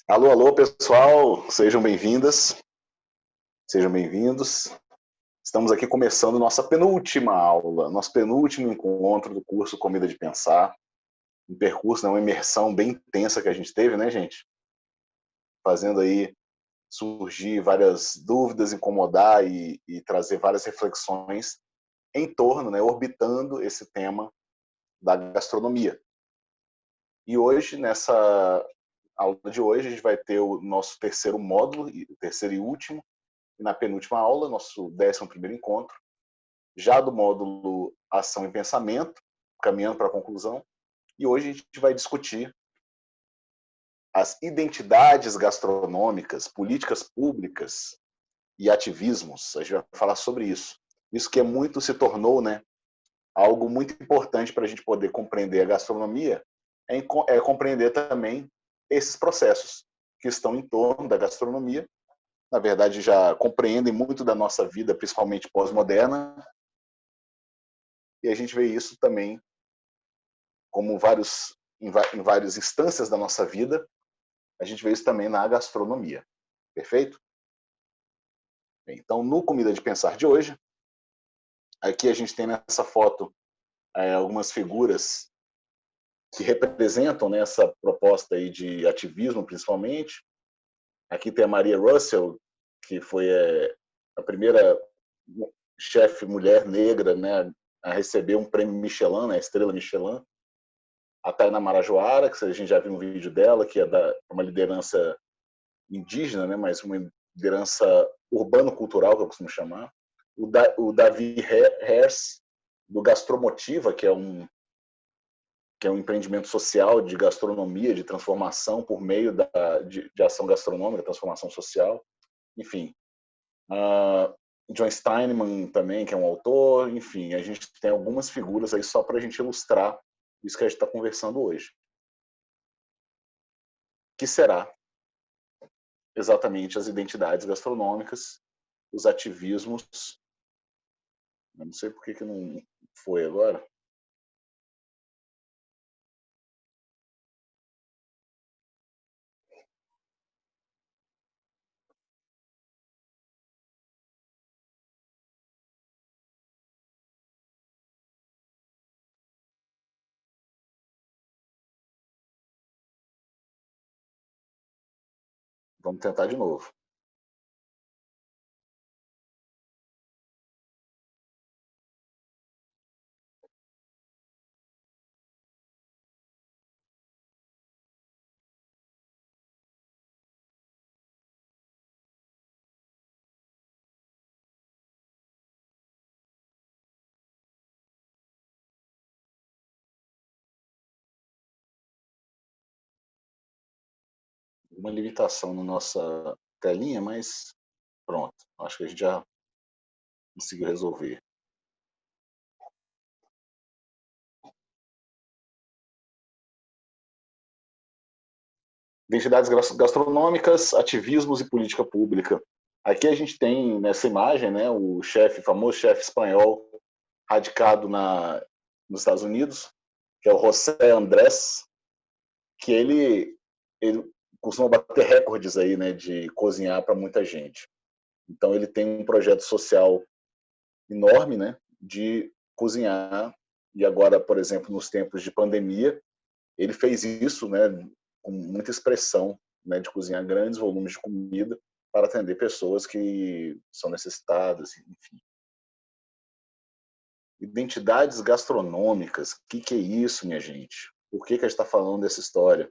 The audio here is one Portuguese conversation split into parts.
Alô, alô, pessoal, sejam bem-vindas, sejam bem-vindos. Estamos aqui começando nossa penúltima aula, nosso penúltimo encontro do curso Comida de Pensar, um percurso, uma imersão bem intensa que a gente teve, né, gente? Fazendo aí surgir várias dúvidas, incomodar e trazer várias reflexões em torno, né, orbitando esse tema da gastronomia. E hoje, nessa aula de hoje, a gente vai ter o nosso terceiro módulo, o terceiro e último, e na penúltima aula, nosso 11º encontro, já do módulo Ação e Pensamento, caminhando para a conclusão. E hoje a gente vai discutir as identidades gastronômicas, políticas públicas e ativismos. A gente vai falar sobre isso. Isso que se tornou, né, algo muito importante para a gente poder compreender a gastronomia, é compreender também esses processos que estão em torno da gastronomia. Na verdade, já compreendem muito da nossa vida, principalmente pós-moderna, e a gente vê isso também como em várias instâncias da nossa vida, a gente vê isso também na gastronomia. Perfeito? Então, no Comida de Pensar de hoje, aqui a gente tem nessa foto algumas figuras que representam, né, essa proposta aí de ativismo, principalmente. Aqui tem a Maria Russell, que foi a primeira chefe mulher negra, né, a receber um prêmio Michelin, né, a estrela Michelin. A Taina Marajoara, que a gente já viu um vídeo dela, que é uma liderança indígena, né, mas uma liderança urbano-cultural, que eu costumo chamar. O Davi Hers, do Gastromotiva, que é um empreendimento social de gastronomia, de transformação por meio de ação gastronômica, transformação social. Enfim, John Steinman também, que é um autor. Enfim, a gente tem algumas figuras aí só para a gente ilustrar isso que a gente está conversando hoje. Que será exatamente as identidades gastronômicas, os ativismos. Eu não sei por que não foi agora. Vamos tentar de novo. Uma limitação na nossa telinha, mas pronto. Acho que a gente já conseguiu resolver. Identidades gastronômicas, ativismos e política pública. Aqui a gente tem nessa imagem, né, o famoso chefe espanhol radicado nos Estados Unidos, que é o José Andrés, que ele costuma bater recordes aí, né, de cozinhar para muita gente. Então ele tem um projeto social enorme, né, de cozinhar. E agora, por exemplo, nos tempos de pandemia, ele fez isso, né, com muita expressão, né, de cozinhar grandes volumes de comida para atender pessoas que são necessitadas, enfim. Identidades gastronômicas, o que é isso, minha gente? Por que a gente está falando dessa história?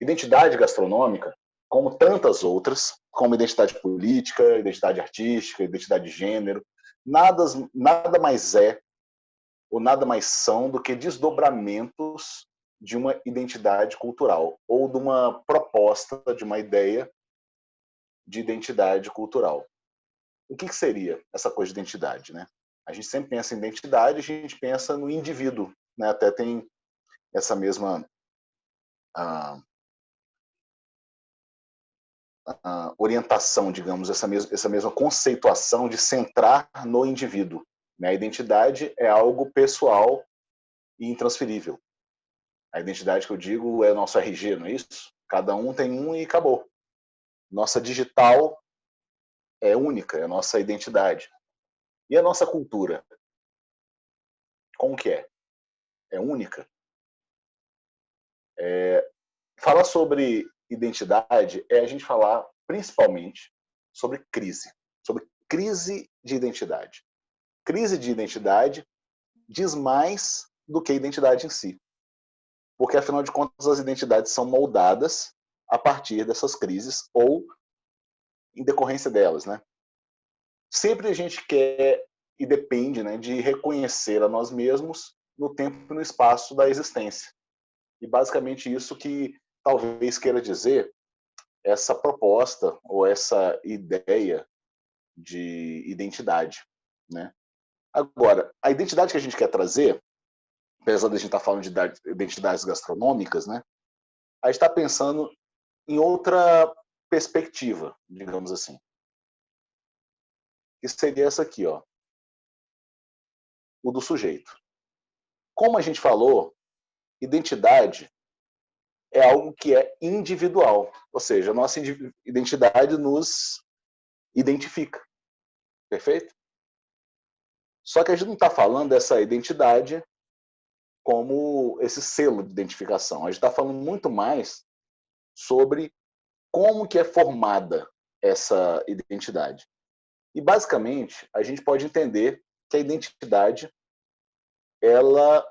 Identidade gastronômica, como tantas outras, como identidade política, identidade artística, identidade de gênero, nada mais é ou nada mais são do que desdobramentos de uma identidade cultural ou de uma proposta, de uma ideia de identidade cultural. O que seria essa coisa de identidade, né? A gente sempre pensa em identidade, a gente pensa no indivíduo, né? Até tem essa mesma orientação, digamos, essa mesma conceituação de centrar no indivíduo. Né? A identidade é algo pessoal e intransferível. A identidade que eu digo é o nosso RG, não é isso? Cada um tem um e acabou. Nossa digital é única, é a nossa identidade. E a nossa cultura? Como que é? É única? Falar sobre identidade é a gente falar principalmente sobre crise de identidade. Crise de identidade diz mais do que a identidade em si. Porque, afinal de contas, as identidades são moldadas a partir dessas crises ou em decorrência delas, né? Sempre a gente quer e depende, né, de reconhecer a nós mesmos no tempo e no espaço da existência. E basicamente isso que talvez queira dizer essa proposta ou essa ideia de identidade, né? Agora, a identidade que a gente quer trazer, apesar de a gente estar falando de identidades gastronômicas, né? A gente está pensando em outra perspectiva, digamos assim. Que seria essa aqui, ó, o do sujeito. Como a gente falou, identidade é algo que é individual, ou seja, a nossa identidade nos identifica, perfeito? Só que a gente não está falando dessa identidade como esse selo de identificação. A gente está falando muito mais sobre como que é formada essa identidade. E basicamente a gente pode entender que a identidade ela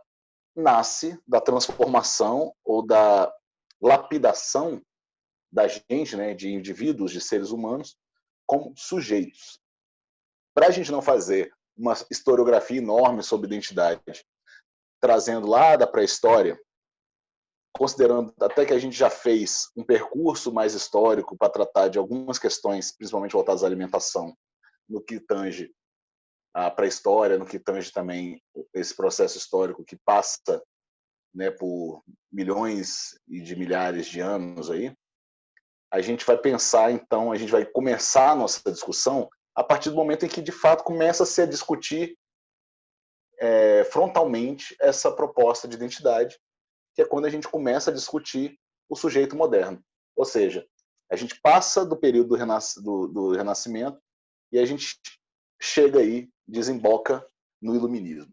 nasce da transformação ou da lapidação da gente, né, de indivíduos, de seres humanos, como sujeitos. Para a gente não fazer uma historiografia enorme sobre identidade, trazendo lá da pré-história, considerando até que a gente já fez um percurso mais histórico para tratar de algumas questões, principalmente voltadas à alimentação, no que tange a pré-história, no que tange também esse processo histórico que passa, né, por milhões e de milhares de anos aí, a gente vai pensar, então, a gente vai começar a nossa discussão a partir do momento em que, de fato, começa-se a discutir frontalmente essa proposta de identidade, que é quando a gente começa a discutir o sujeito moderno. Ou seja, a gente passa do período do Renascimento e a gente chega aí, desemboca no Iluminismo.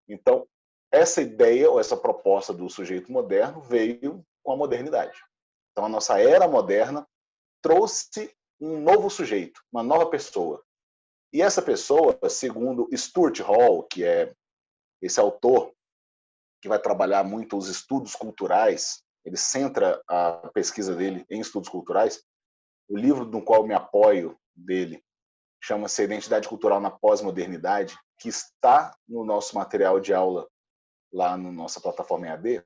Então, essa ideia ou essa proposta do sujeito moderno veio com a modernidade. Então, a nossa era moderna trouxe um novo sujeito, uma nova pessoa. E essa pessoa, segundo Stuart Hall, que é esse autor que vai trabalhar muito os estudos culturais, ele centra a pesquisa dele em estudos culturais. O livro no qual me apoio dele chama-se Identidade Cultural na Pós-Modernidade, que está no nosso material de aula lá na nossa plataforma EAD.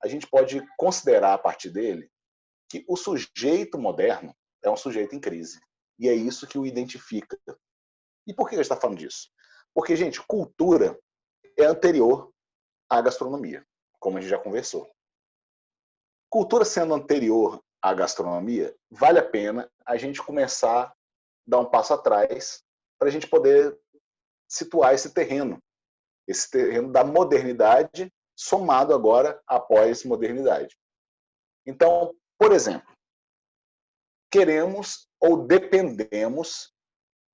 A gente pode considerar a partir dele que o sujeito moderno é um sujeito em crise. E é isso que o identifica. E por que a gente está falando disso? Porque, gente, cultura é anterior à gastronomia, como a gente já conversou. Cultura sendo anterior à gastronomia, vale a pena a gente começar a dar um passo atrás para a gente poder situar esse terreno da modernidade somado agora à pós-modernidade. Então, por exemplo, queremos ou dependemos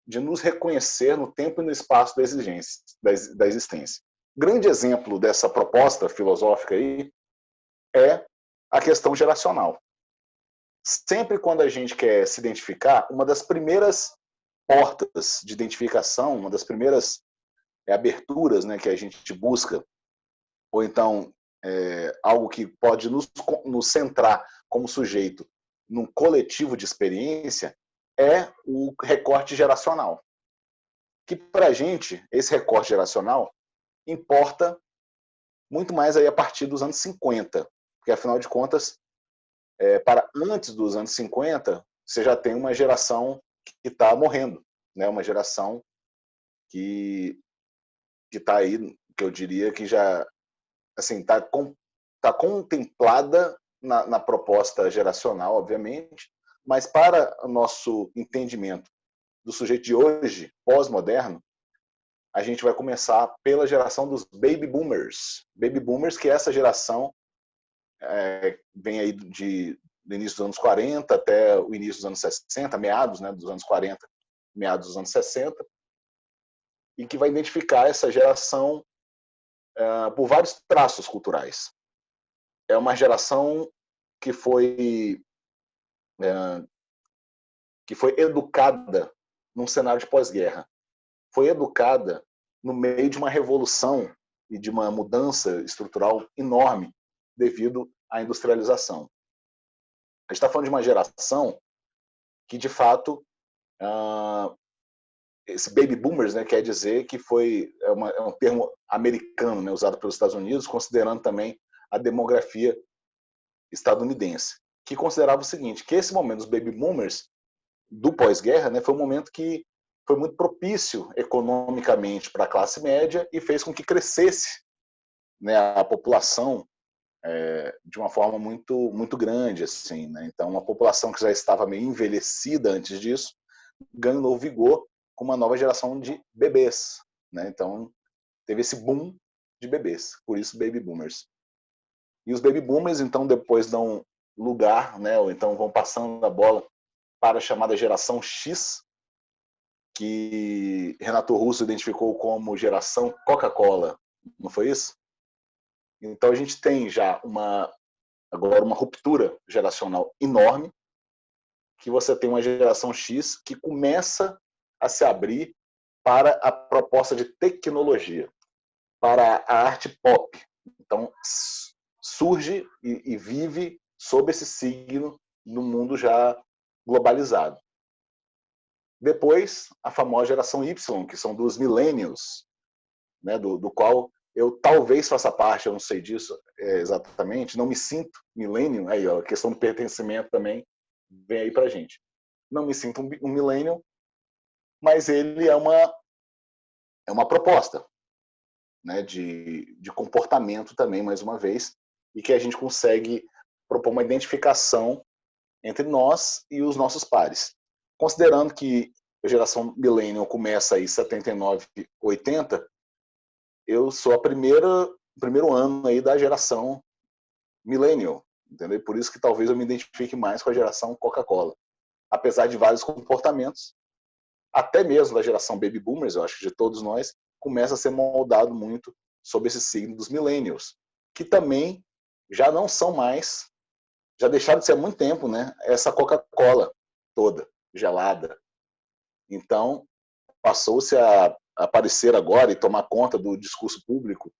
de nos reconhecer no tempo e no espaço da existência. Grande exemplo dessa proposta filosófica aí é a questão geracional. Sempre quando a gente quer se identificar, uma das primeiras portas de identificação, uma das primeiras aberturas, né, que a gente busca, ou então algo que pode nos centrar como sujeito num coletivo de experiência, é o recorte geracional. Que para a gente, esse recorte geracional importa muito mais aí a partir dos anos 50, porque afinal de contas, para antes dos anos 50, você já tem uma geração que está morrendo, né? Uma geração que está aí, que eu diria que já assim tá contemplada na proposta geracional, obviamente, mas para o nosso entendimento do sujeito de hoje, pós-moderno, a gente vai começar pela geração dos baby boomers. Baby boomers, que é essa geração vem aí do início dos anos 40 até o início dos anos 60, meados, né, dos anos 40, meados dos anos 60, e que vai identificar essa geração por vários traços culturais. É uma geração que foi educada num cenário de pós-guerra. Foi educada no meio de uma revolução e de uma mudança estrutural enorme devido à industrialização. A gente está falando de uma geração que, de fato, esse baby boomers, né, quer dizer que é um termo americano, né, usado pelos Estados Unidos, considerando também a demografia estadunidense, que considerava o seguinte, que esse momento dos baby boomers do pós-guerra, né, foi um momento que foi muito propício economicamente para a classe média e fez com que crescesse, né, a população de uma forma muito, muito grande. Assim, né? Então, uma população que já estava meio envelhecida antes disso ganhou vigor com uma nova geração de bebês. Né? Então, teve esse boom de bebês, por isso baby boomers. E os baby boomers, então, depois dão lugar, né, ou então vão passando a bola para a chamada geração X, que Renato Russo identificou como geração Coca-Cola, não foi isso? Então a gente tem já agora uma ruptura geracional enorme, que você tem uma geração X que começa a se abrir para a proposta de tecnologia, para a arte pop. Então surge e vive sob esse signo no mundo já globalizado. Depois, a famosa geração Y, que são dos millennials, né, do qual eu talvez faça parte, eu não sei disso exatamente, não me sinto millennial, aí ó, a questão do pertencimento também vem aí pra gente. Não me sinto um millennial, mas ele é uma proposta, né, de comportamento também, mais uma vez, e que a gente consegue propor uma identificação entre nós e os nossos pares. Considerando que a geração millennial começa aí 79, 80, eu sou o primeiro ano aí da geração millennial, entendeu? Por isso que talvez eu me identifique mais com a geração Coca-Cola. Apesar de vários comportamentos, até mesmo da geração baby boomers, eu acho que de todos nós, começa a ser moldado muito sob esse signo dos millennials, que também já não são mais, já deixaram de ser há muito tempo, né? Essa Coca-Cola toda, gelada. Então, passou-se a aparecer agora e tomar conta do discurso público,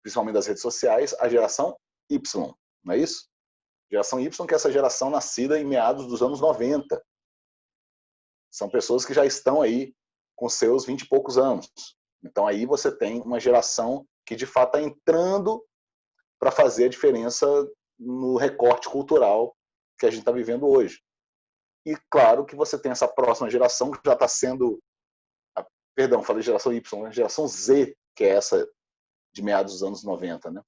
principalmente das redes sociais, a geração Y, não é isso? Geração Y, que é essa geração nascida em meados dos anos 90. São pessoas que já estão aí com seus 20 e poucos anos. Então aí você tem uma geração que de fato está entrando para fazer a diferença no recorte cultural que a gente está vivendo hoje. E claro que você tem essa próxima geração que já está sendo, perdão, falei geração Y, né? Geração Z, que é essa de meados dos anos 90, né?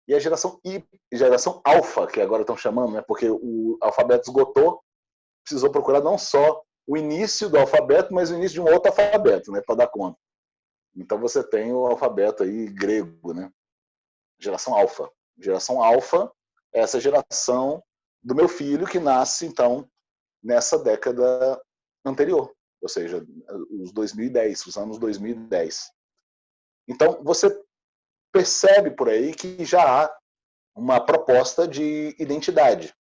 E a geração alfa, que agora estão chamando, né? Porque o alfabeto esgotou, precisou procurar não só o início do alfabeto, mas o início de um outro alfabeto, né? Para dar conta. Então você tem o alfabeto aí grego, né? Geração alfa. Geração alfa é essa geração do meu filho que nasce, então, nessa década anterior, ou seja, os 2010, os anos 2010. Então, você percebe por aí que já há uma proposta de identidade,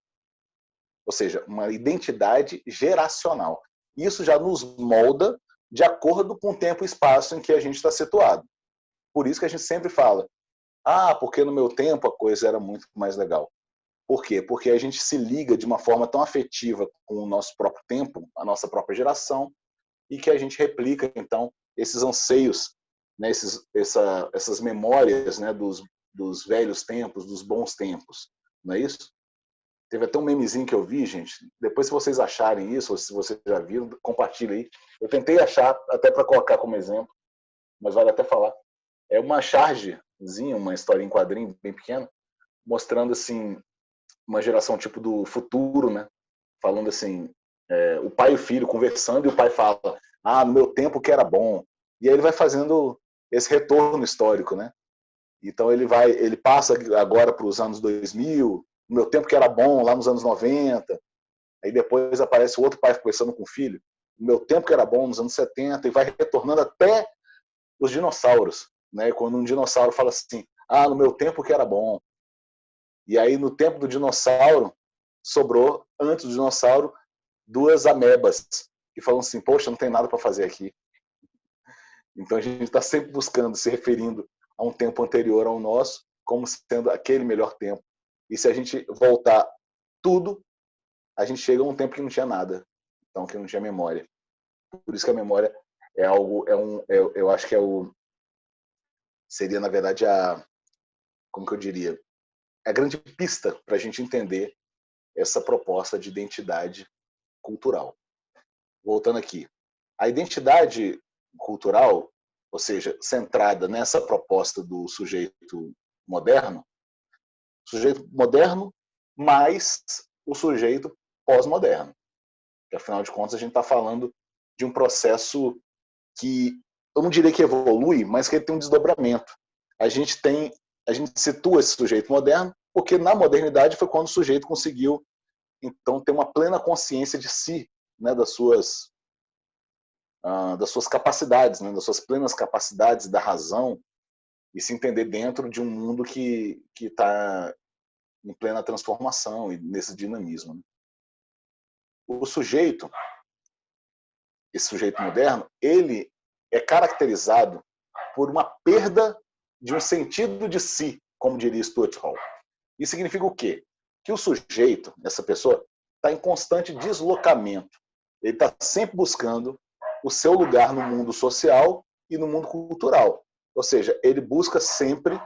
ou seja, uma identidade geracional. Isso já nos molda de acordo com o tempo e espaço em que a gente está situado. Por isso que a gente sempre fala, porque no meu tempo a coisa era muito mais legal. Por quê? Porque a gente se liga de uma forma tão afetiva com o nosso próprio tempo, a nossa própria geração, e que a gente replica, então, esses anseios, né, essas memórias, né, dos velhos tempos, dos bons tempos. Não é isso? Teve até um memezinho que eu vi, gente. Depois, se vocês acharem isso, ou se vocês já viram, compartilha aí. Eu tentei achar, até para colocar como exemplo, mas vale até falar. É uma chargezinha, uma historinha em quadrinho bem pequena, mostrando assim uma geração tipo do futuro, né? Falando assim, o pai e o filho conversando e o pai fala, no meu tempo que era bom. E aí ele vai fazendo esse retorno histórico, né? Então ele passa agora para os anos 2000, no meu tempo que era bom, lá nos anos 90. Aí depois aparece o outro pai conversando com o filho, no meu tempo que era bom, nos anos 70, e vai retornando até os dinossauros, né? Quando um dinossauro fala assim, no meu tempo que era bom. E aí no tempo do dinossauro, sobrou, antes do dinossauro, duas amebas, que falam assim, poxa, não tem nada para fazer aqui. Então a gente está sempre buscando, se referindo a um tempo anterior ao nosso, como sendo aquele melhor tempo. E se a gente voltar tudo, a gente chega a um tempo que não tinha nada, então que não tinha memória. Por isso que a memória é algo, eu acho que seria na verdade como que eu diria, a grande pista para a gente entender essa proposta de identidade cultural. Voltando aqui, a identidade cultural, ou seja, centrada nessa proposta do sujeito moderno mais o sujeito pós-moderno. Que, afinal de contas, a gente está falando de um processo que, eu não diria que evolui, mas que ele tem um desdobramento. A gente situa esse sujeito moderno, porque na modernidade foi quando o sujeito conseguiu, então, ter uma plena consciência de si, né, das suas capacidades, né, das suas plenas capacidades, da razão, e se entender dentro de um mundo que está em plena transformação e nesse dinamismo. Né? O sujeito, esse sujeito moderno, ele é caracterizado por uma perda de um sentido de si, como diria Stuart Hall. Isso significa o quê? Que o sujeito, essa pessoa, está em constante deslocamento. Ele está sempre buscando o seu lugar no mundo social e no mundo cultural. Ou seja, ele busca sempre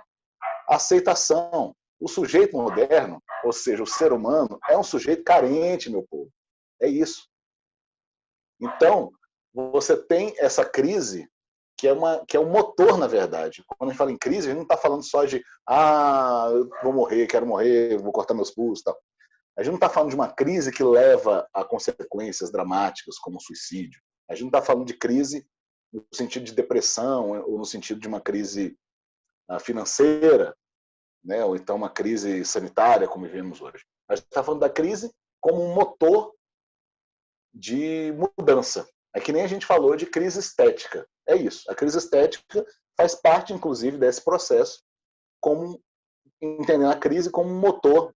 aceitação. O sujeito moderno, ou seja, o ser humano, é um sujeito carente, meu povo. É isso. Então, você tem essa crise que é um motor, na verdade. Quando a gente fala em crise, a gente não está falando só de eu vou morrer, quero morrer, vou cortar meus pulsos, tal. A gente não está falando de uma crise que leva a consequências dramáticas, como suicídio. A gente não está falando de crise no sentido de depressão ou no sentido de uma crise financeira, né? Ou então uma crise sanitária, como vivemos hoje. A gente está falando da crise como um motor de mudança. É que nem a gente falou de crise estética. É isso. A crise estética faz parte, inclusive, desse processo, como entendendo a crise como um motor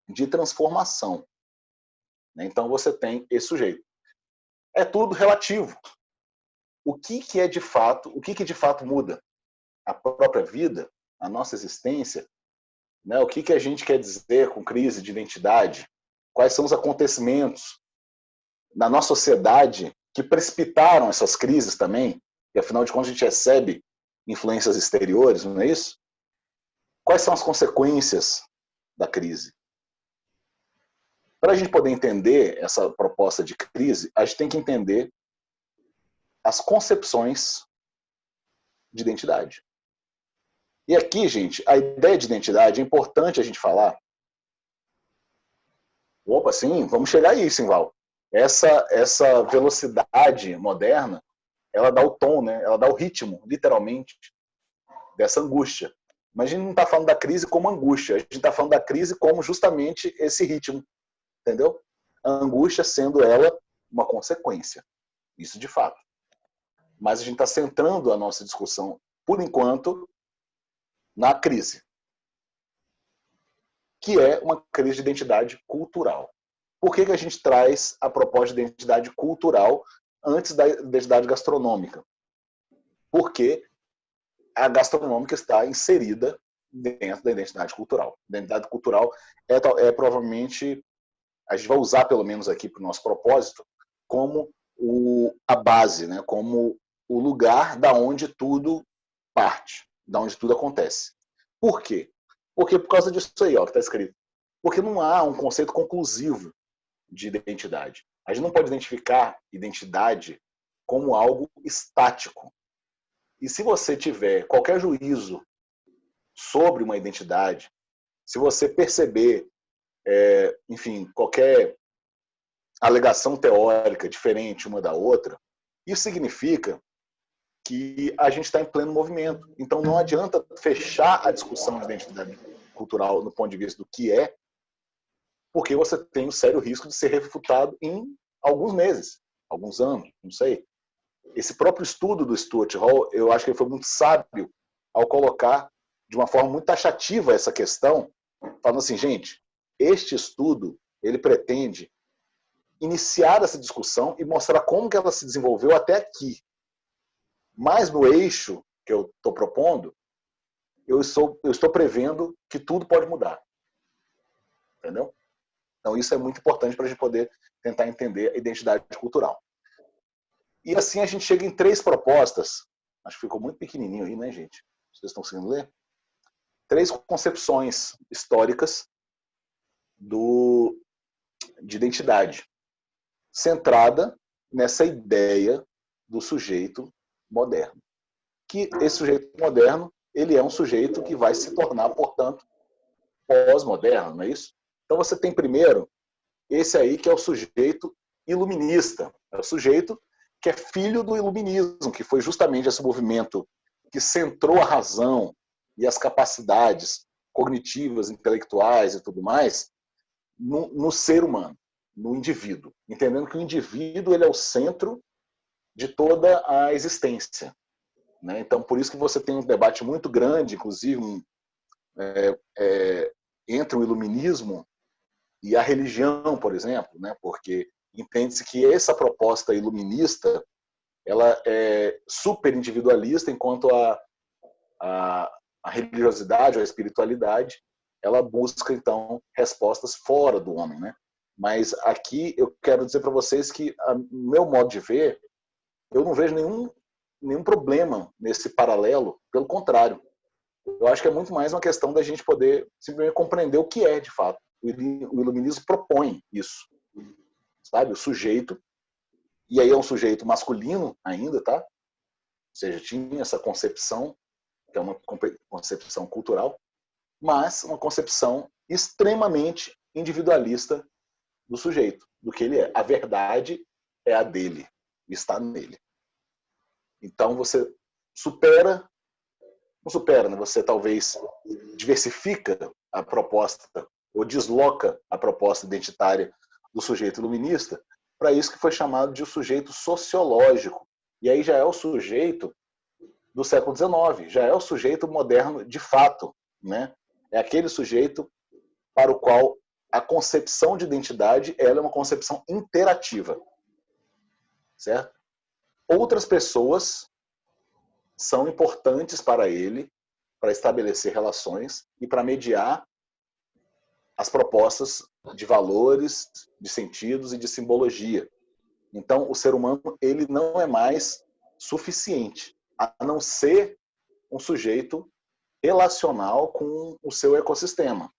de transformação. Então você tem esse sujeito. É tudo relativo. O que é de fato, o que de fato muda? A própria vida, a nossa existência, né? O que a gente quer dizer com crise de identidade? Quais são os acontecimentos na nossa sociedade que precipitaram essas crises também? E afinal de contas a gente recebe influências exteriores, não é isso? Quais são as consequências da crise? Para a gente poder entender essa proposta de crise, a gente tem que entender as concepções de identidade. E aqui, gente, a ideia de identidade é importante a gente falar. Opa, sim, vamos chegar aí, Simval. Essa velocidade moderna, ela dá o tom, né? Ela dá o ritmo, literalmente, dessa angústia. Mas a gente não está falando da crise como angústia, a gente está falando da crise como justamente esse ritmo, entendeu? A angústia sendo ela uma consequência, isso de fato. Mas a gente está centrando a nossa discussão, por enquanto, na crise, que é uma crise de identidade cultural. Por que a gente traz a proposta de identidade cultural antes da identidade gastronômica? Porque a gastronômica está inserida dentro da identidade cultural. A identidade cultural é provavelmente, a gente vai usar pelo menos aqui para o nosso propósito, como a base, né? Como o lugar da onde tudo parte, da onde tudo acontece. Por quê? Porque por causa disso aí, ó, que está escrito. Porque não há um conceito conclusivo de identidade. A gente não pode identificar identidade como algo estático. E se você tiver qualquer juízo sobre uma identidade, se você perceber, enfim, qualquer alegação teórica diferente uma da outra, isso significa que a gente está em pleno movimento. Então não adianta fechar a discussão de identidade cultural no ponto de vista do que é, porque você tem o sério risco de ser refutado em alguns meses, alguns anos, não sei. Esse próprio estudo do Stuart Hall, eu acho que ele foi muito sábio ao colocar de uma forma muito taxativa essa questão, falando assim, gente, este estudo, ele pretende iniciar essa discussão e mostrar como que ela se desenvolveu até aqui. Mas no eixo que eu estou propondo, eu estou prevendo que tudo pode mudar. Entendeu? Então isso é muito importante para a gente poder tentar entender a identidade cultural. E assim a gente chega em 3 propostas. Acho que ficou muito pequenininho aí, né, gente? Vocês estão conseguindo ler? 3 concepções históricas de identidade, centrada nessa ideia do sujeito moderno. Que esse sujeito moderno, ele é um sujeito que vai se tornar, portanto, pós-moderno, não é isso? Então você tem primeiro esse aí que é o sujeito iluminista, é o sujeito que é filho do iluminismo, que foi justamente esse movimento que centrou a razão e as capacidades cognitivas, intelectuais e tudo mais no ser humano, no indivíduo, entendendo que o indivíduo ele é o centro de toda a existência. Né? Então, por isso que você tem um debate muito grande, inclusive, entre o iluminismo e a religião, por exemplo, né? Porque entende-se que essa proposta iluminista ela é super individualista, enquanto a religiosidade ou a espiritualidade ela busca, então, respostas fora do homem. Né? Mas aqui eu quero dizer para vocês que, no meu modo de ver, eu não vejo nenhum problema nesse paralelo, pelo contrário. Eu acho que é muito mais uma questão da gente poder simplesmente compreender o que é, de fato. O iluminismo propõe isso, sabe? O sujeito, e aí é um sujeito masculino ainda, tá? Ou seja, tinha essa concepção, que é uma concepção cultural, mas uma concepção extremamente individualista do sujeito, do que ele é. A verdade é a dele, está nele. Então você não supera, né? Você talvez diversifica a proposta ou desloca a proposta identitária do sujeito iluminista para isso que foi chamado de o sujeito sociológico. E aí já é o sujeito do século XIX, já é o sujeito moderno de fato. Né? É aquele sujeito para o qual a concepção de identidade ela é uma concepção interativa. Certo? Outras pessoas são importantes para ele, para estabelecer relações e para mediar as propostas de valores, de sentidos e de simbologia. Então, o ser humano ele não é mais suficiente, a não ser um sujeito relacional com o seu ecossistema.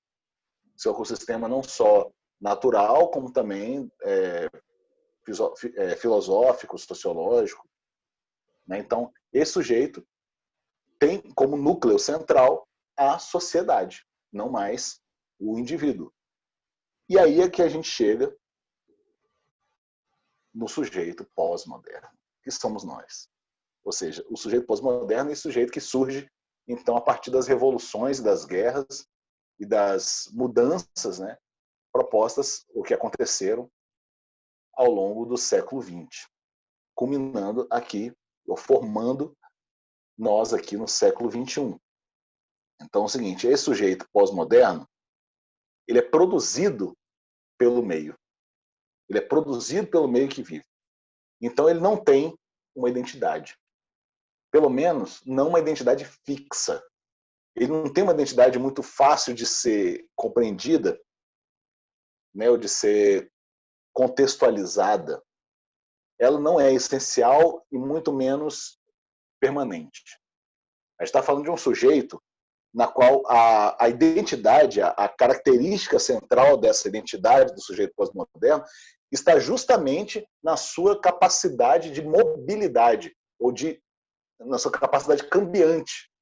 Seu ecossistema não só natural, como também filosófico, sociológico. Né? Então, esse sujeito tem como núcleo central a sociedade, não mais o indivíduo. E aí é que a gente chega no sujeito pós-moderno, que somos nós. Ou seja, o sujeito pós-moderno é esse sujeito que surge, então, a partir das revoluções, das guerras e das mudanças, né, propostas, o que aconteceram ao longo do século XX, culminando aqui, ou formando nós aqui no século XXI. Então é o seguinte, esse sujeito pós-moderno, ele é produzido pelo meio. Ele é produzido pelo meio que vive. Então ele não tem uma identidade. Pelo menos, não uma identidade fixa. Ele não tem uma identidade muito fácil de ser compreendida, né, ou de ser contextualizada. Ela não é essencial e muito menos permanente. A gente está falando de um sujeito na qual a identidade, a característica central dessa identidade do sujeito pós-moderno está justamente na sua capacidade de mobilidade, ou na sua capacidade cambiante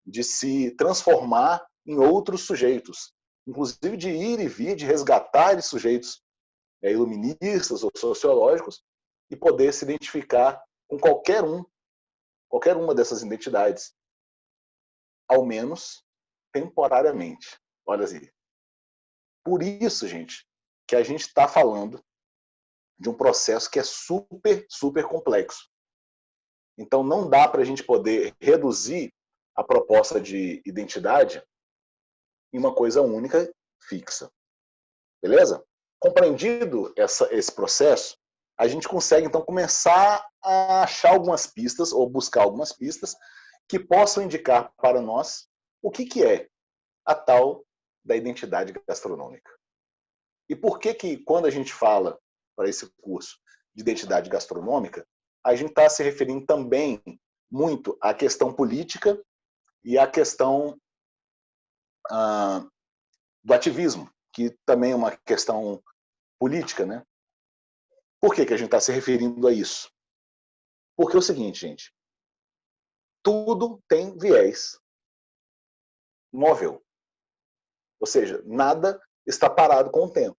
de se transformar em outros sujeitos, inclusive de ir e vir, de resgatar sujeitos iluministas ou sociológicos e poder se identificar com qualquer um qualquer uma dessas identidades, ao menos temporariamente. Olha assim. Por isso, gente, que a gente está falando de um processo que é super, super complexo. Então, não dá para a gente poder reduzir a proposta de identidade em uma coisa única, fixa. Beleza? Compreendido esse processo, a gente consegue, então, começar a achar algumas pistas, ou buscar algumas pistas, que possam indicar para nós o que é a tal da identidade gastronômica. E por que, quando a gente fala para esse curso de identidade gastronômica, a gente está se referindo também muito à questão política e à questão do ativismo, que também é uma questão política, né? Por que a gente está se referindo a isso? Porque é o seguinte, gente, tudo tem viés móvel, ou seja, nada está parado com o tempo.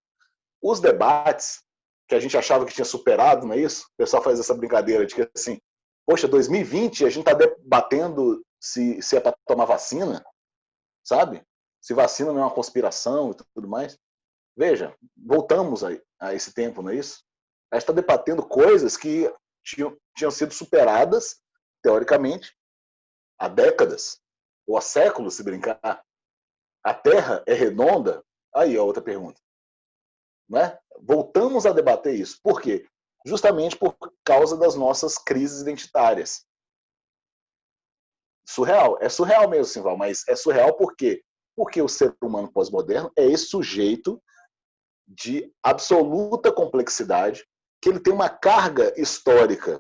Os debates que a gente achava que tinha superado, não é isso? O pessoal faz essa brincadeira de que assim, poxa, 2020 a gente está debatendo se é para tomar vacina, sabe? Se vacina não é uma conspiração e tudo mais. Veja, voltamos a esse tempo, não é isso? A gente está debatendo coisas que tinham sido superadas, teoricamente, há décadas, ou há séculos, se brincar. A Terra é redonda? Aí, a outra pergunta. Não é? Voltamos a debater isso. Por quê? Justamente por causa das nossas crises identitárias. Surreal. É surreal mesmo, Simval, mas é surreal por quê? Porque o ser humano pós-moderno é esse sujeito de absoluta complexidade, que ele tem uma carga histórica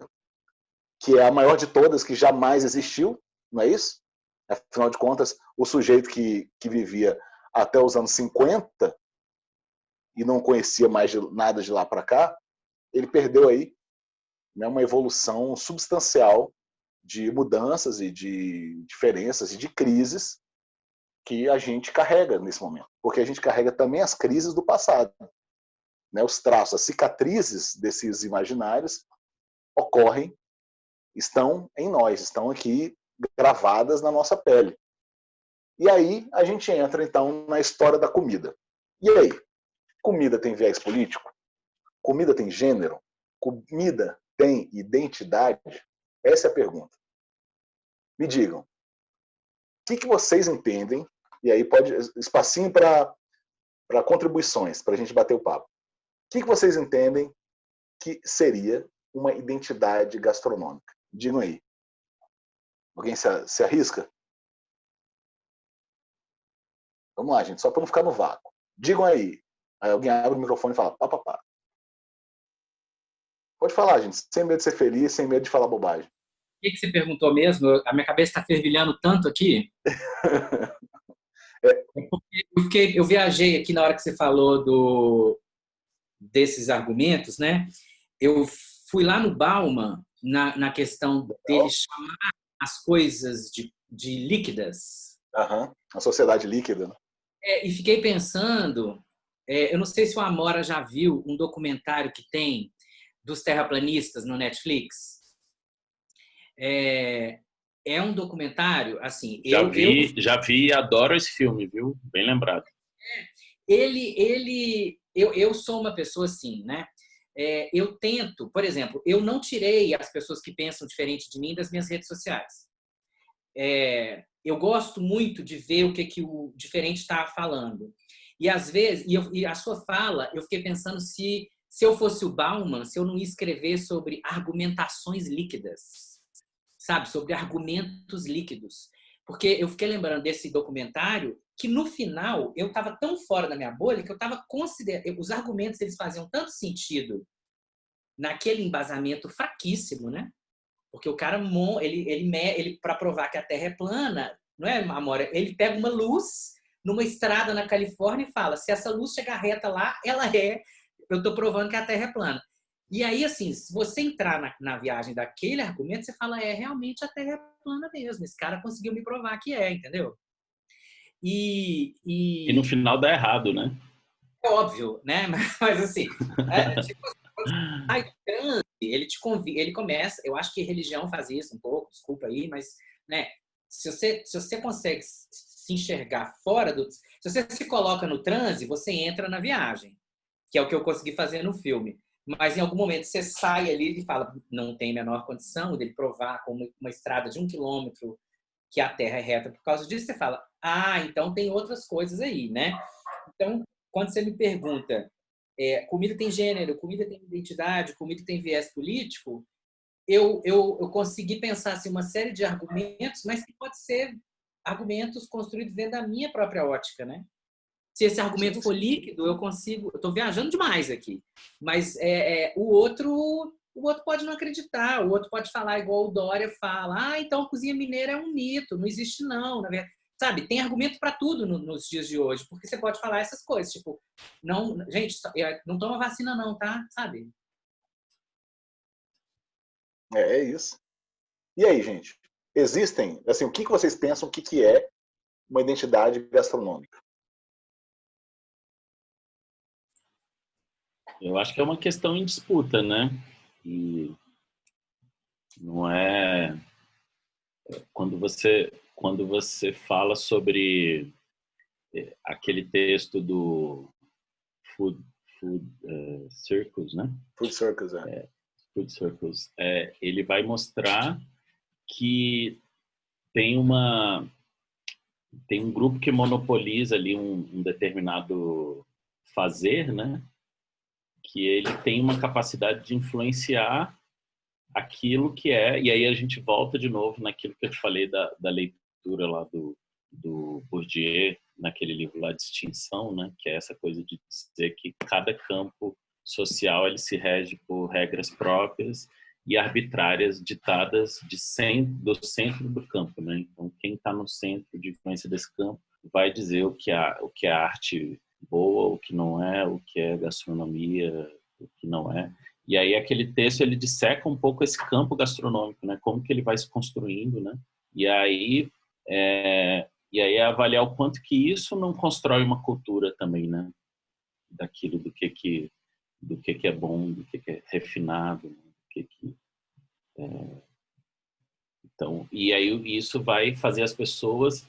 que é a maior de todas, que jamais existiu, não é isso? Afinal de contas, o sujeito que vivia até os anos 50 e não conhecia mais nada de lá para cá, ele perdeu aí, né, uma evolução substancial de mudanças e de diferenças e de crises que a gente carrega nesse momento. Porque a gente carrega também as crises do passado. Né? Os traços, as cicatrizes desses imaginários ocorrem, estão em nós, estão aqui gravadas na nossa pele. E aí a gente entra, então, na história da comida. E aí? Comida tem viés político? Comida tem gênero? Comida tem identidade? Essa é a pergunta. Me digam, o que vocês entendem? E aí pode espacinho para contribuições, para a gente bater o papo. O que vocês entendem que seria uma identidade gastronômica? Digam aí. Alguém se arrisca? Vamos lá, gente, só para não ficar no vácuo. Digam aí. Aí alguém abre o microfone e fala, pá, pá, pá. Pode falar, gente, sem medo de ser feliz, sem medo de falar bobagem. O que você perguntou mesmo? A minha cabeça está fervilhando tanto aqui. Eu viajei aqui na hora que você falou desses argumentos, né? Eu fui lá no Bauman, na questão dele chamar as coisas de líquidas. Uhum. A sociedade líquida. Né? E fiquei pensando, eu não sei se o Amora já viu um documentário que tem dos terraplanistas no Netflix. É um documentário, assim, Já vi e adoro esse filme, viu? Bem lembrado. Eu sou uma pessoa assim, né? Eu tento, por exemplo, eu não tirei as pessoas que pensam diferente de mim das minhas redes sociais. Eu gosto muito de ver o que o diferente está falando. E às vezes, e a sua fala, eu fiquei pensando se eu fosse o Bauman, se eu não ia escrever sobre argumentações líquidas, sabe? Sobre argumentos líquidos. Porque eu fiquei lembrando desse documentário que no final eu estava tão fora da minha bolha que eu estava considerando os argumentos, eles faziam tanto sentido naquele embasamento fraquíssimo, né? Porque o cara ele para provar que a Terra é plana, não é, Amora? Ele pega uma luz numa estrada na Califórnia e fala: se essa luz chegar reta lá, eu estou provando que a Terra é plana. E aí, assim, se você entrar na viagem daquele argumento, você fala: realmente a Terra é plana mesmo. Esse cara conseguiu me provar que entendeu? E no final dá errado, né? É óbvio, né? Mas assim, tipo, ele te convida, ele começa, eu acho que religião faz isso um pouco, desculpa aí, mas, né, se você consegue se enxergar fora do... Se você se coloca no transe, você entra na viagem, que é o que eu consegui fazer no filme. Mas em algum momento você sai ali e fala, não tem a menor condição dele provar com uma estrada de 1 quilômetro que a Terra é reta por causa disso, você fala, então tem outras coisas aí, né? Então, quando você me pergunta, comida tem gênero, comida tem identidade, comida tem viés político, eu consegui pensar assim, uma série de argumentos, mas que pode ser argumentos construídos dentro da minha própria ótica, né? Se esse argumento for líquido, eu consigo... Eu estou viajando demais aqui. Mas o outro pode não acreditar, o outro pode falar igual o Dória fala. Então a cozinha mineira é um mito, não existe não. Na verdade, sabe, tem argumento para tudo nos dias de hoje, porque você pode falar essas coisas, tipo, não, gente, não toma vacina não, tá? Sabe? É isso. E aí, gente? Existem, assim, o que vocês pensam que é uma identidade gastronômica? Eu acho que é uma questão em disputa, né? E não é quando você fala sobre aquele texto do Food, Circus, né? Food Circus, Food Circus. Ele vai mostrar que tem um grupo que monopoliza ali um determinado fazer, né? Que ele tem uma capacidade de influenciar aquilo que é, e aí a gente volta de novo naquilo que eu te falei da leitura lá do Bourdieu, naquele livro lá de Extinção, né? Que é essa coisa de dizer que cada campo social ele se rege por regras próprias e arbitrárias ditadas do centro do campo, né? Então quem está no centro de influência desse campo vai dizer o que é arte boa, o que não é, o que é gastronomia, o que não é. E aí aquele texto ele disseca um pouco esse campo gastronômico, né? Como que ele vai se construindo, né? E aí é avaliar o quanto que isso não constrói uma cultura também, né? Daquilo do que é bom, do que é refinado, do que então, e aí isso vai fazer as pessoas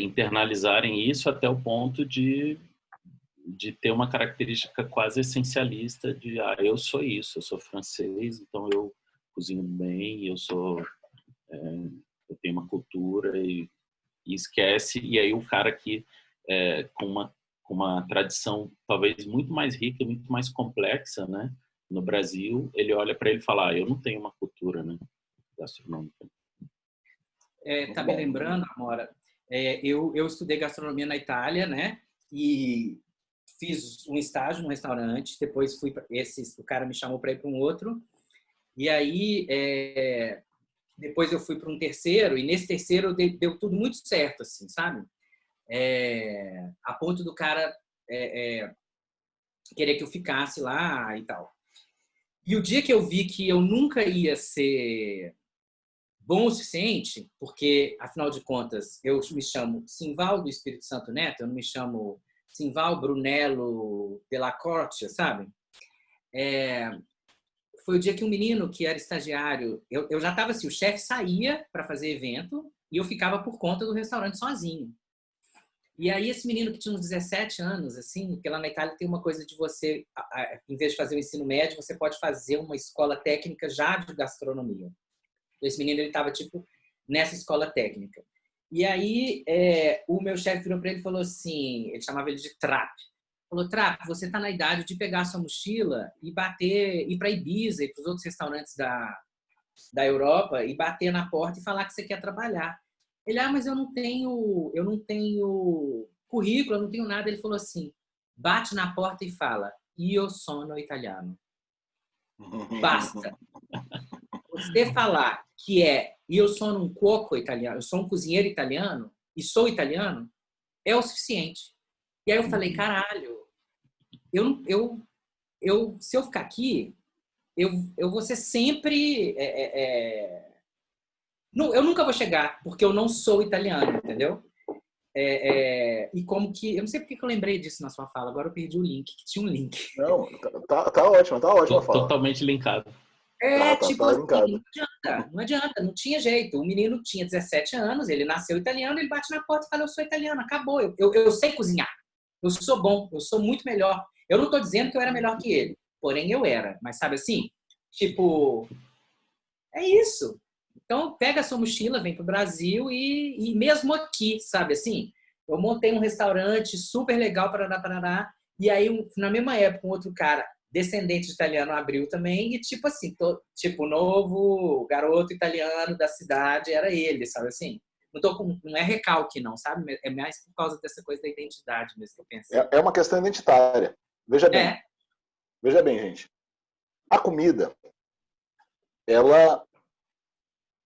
internalizarem isso até o ponto de ter uma característica quase essencialista de eu sou isso, eu sou francês, então eu cozinho bem, eu tenho uma cultura e esquece, e aí o cara que com uma tradição talvez muito mais rica, muito mais complexa, né, no Brasil, ele olha para ele e fala, eu não tenho uma cultura, né, gastronômica. Tá me lembrando, Amora, eu estudei gastronomia na Itália, né, e fiz um estágio num restaurante, depois o cara me chamou para ir para um outro, e aí depois eu fui para um terceiro, e nesse terceiro deu tudo muito certo, assim, sabe? A ponto do cara querer que eu ficasse lá e tal. E o dia que eu vi que eu nunca ia ser bom o suficiente, porque, afinal de contas, eu me chamo Simval do Espírito Santo Neto, eu não me chamo Simval Brunello Della Corte, sabe? Foi o dia que um menino que era estagiário, eu já estava assim, o chefe saía para fazer evento e eu ficava por conta do restaurante sozinho. E aí esse menino que tinha uns 17 anos, assim, porque lá na Itália tem uma coisa de você, em vez de fazer o ensino médio, você pode fazer uma escola técnica já de gastronomia. Esse menino, ele estava, tipo, nessa escola técnica. E aí, o meu chefe virou para ele e falou assim, ele chamava ele de Trap. Falou, Trap, você está na idade de pegar a sua mochila e ir para Ibiza e para os outros restaurantes da Europa e bater na porta e falar que você quer trabalhar. Ele, mas eu não tenho currículo, eu não tenho nada. Ele falou assim, bate na porta e fala, io sono italiano. Basta. Você falar que eu sou um cuoco italiano, eu sou um cozinheiro italiano e sou italiano, é o suficiente. E aí eu falei, caralho, se eu ficar aqui, eu vou ser sempre... Não, eu nunca vou chegar, porque eu não sou italiano, entendeu? E como que... Eu não sei porque que eu lembrei disso na sua fala, agora eu perdi o link, que tinha um link. Não, tá ótimo a fala. Totalmente linkado. Tipo Tá assim, linkado. não adianta, não tinha jeito. O menino tinha 17 anos, ele nasceu italiano, ele bate na porta e fala, eu sou italiano, acabou. Eu sei cozinhar, eu sou bom, eu sou muito melhor. Eu não estou dizendo que eu era melhor que ele, porém eu era. Mas sabe assim, tipo, é isso. Então pega a sua mochila, vem pro Brasil e mesmo aqui, sabe assim, eu montei um restaurante super legal, parará, e aí na mesma época um outro cara descendente de italiano abriu também, e tipo assim, tipo, o novo garoto italiano da cidade era ele, sabe assim? Não é recalque, não, sabe? É mais por causa dessa coisa da identidade mesmo que eu pensei. É uma questão identitária. É, Veja bem, gente. A comida, ela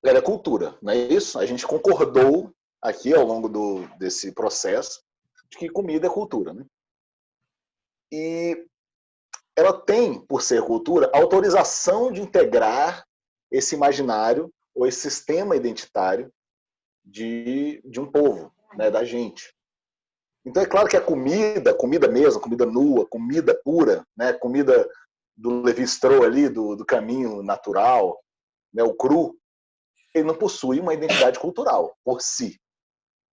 é cultura, não é isso? A gente concordou aqui ao longo desse processo de que comida é cultura, né? E ela tem, por ser cultura, autorização de integrar esse imaginário ou esse sistema identitário de um povo, né, da gente. Então é claro que a comida mesmo, comida nua, comida pura, né, comida do Levi-Strauss ali, do caminho natural, né, o cru, ele não possui uma identidade cultural por si,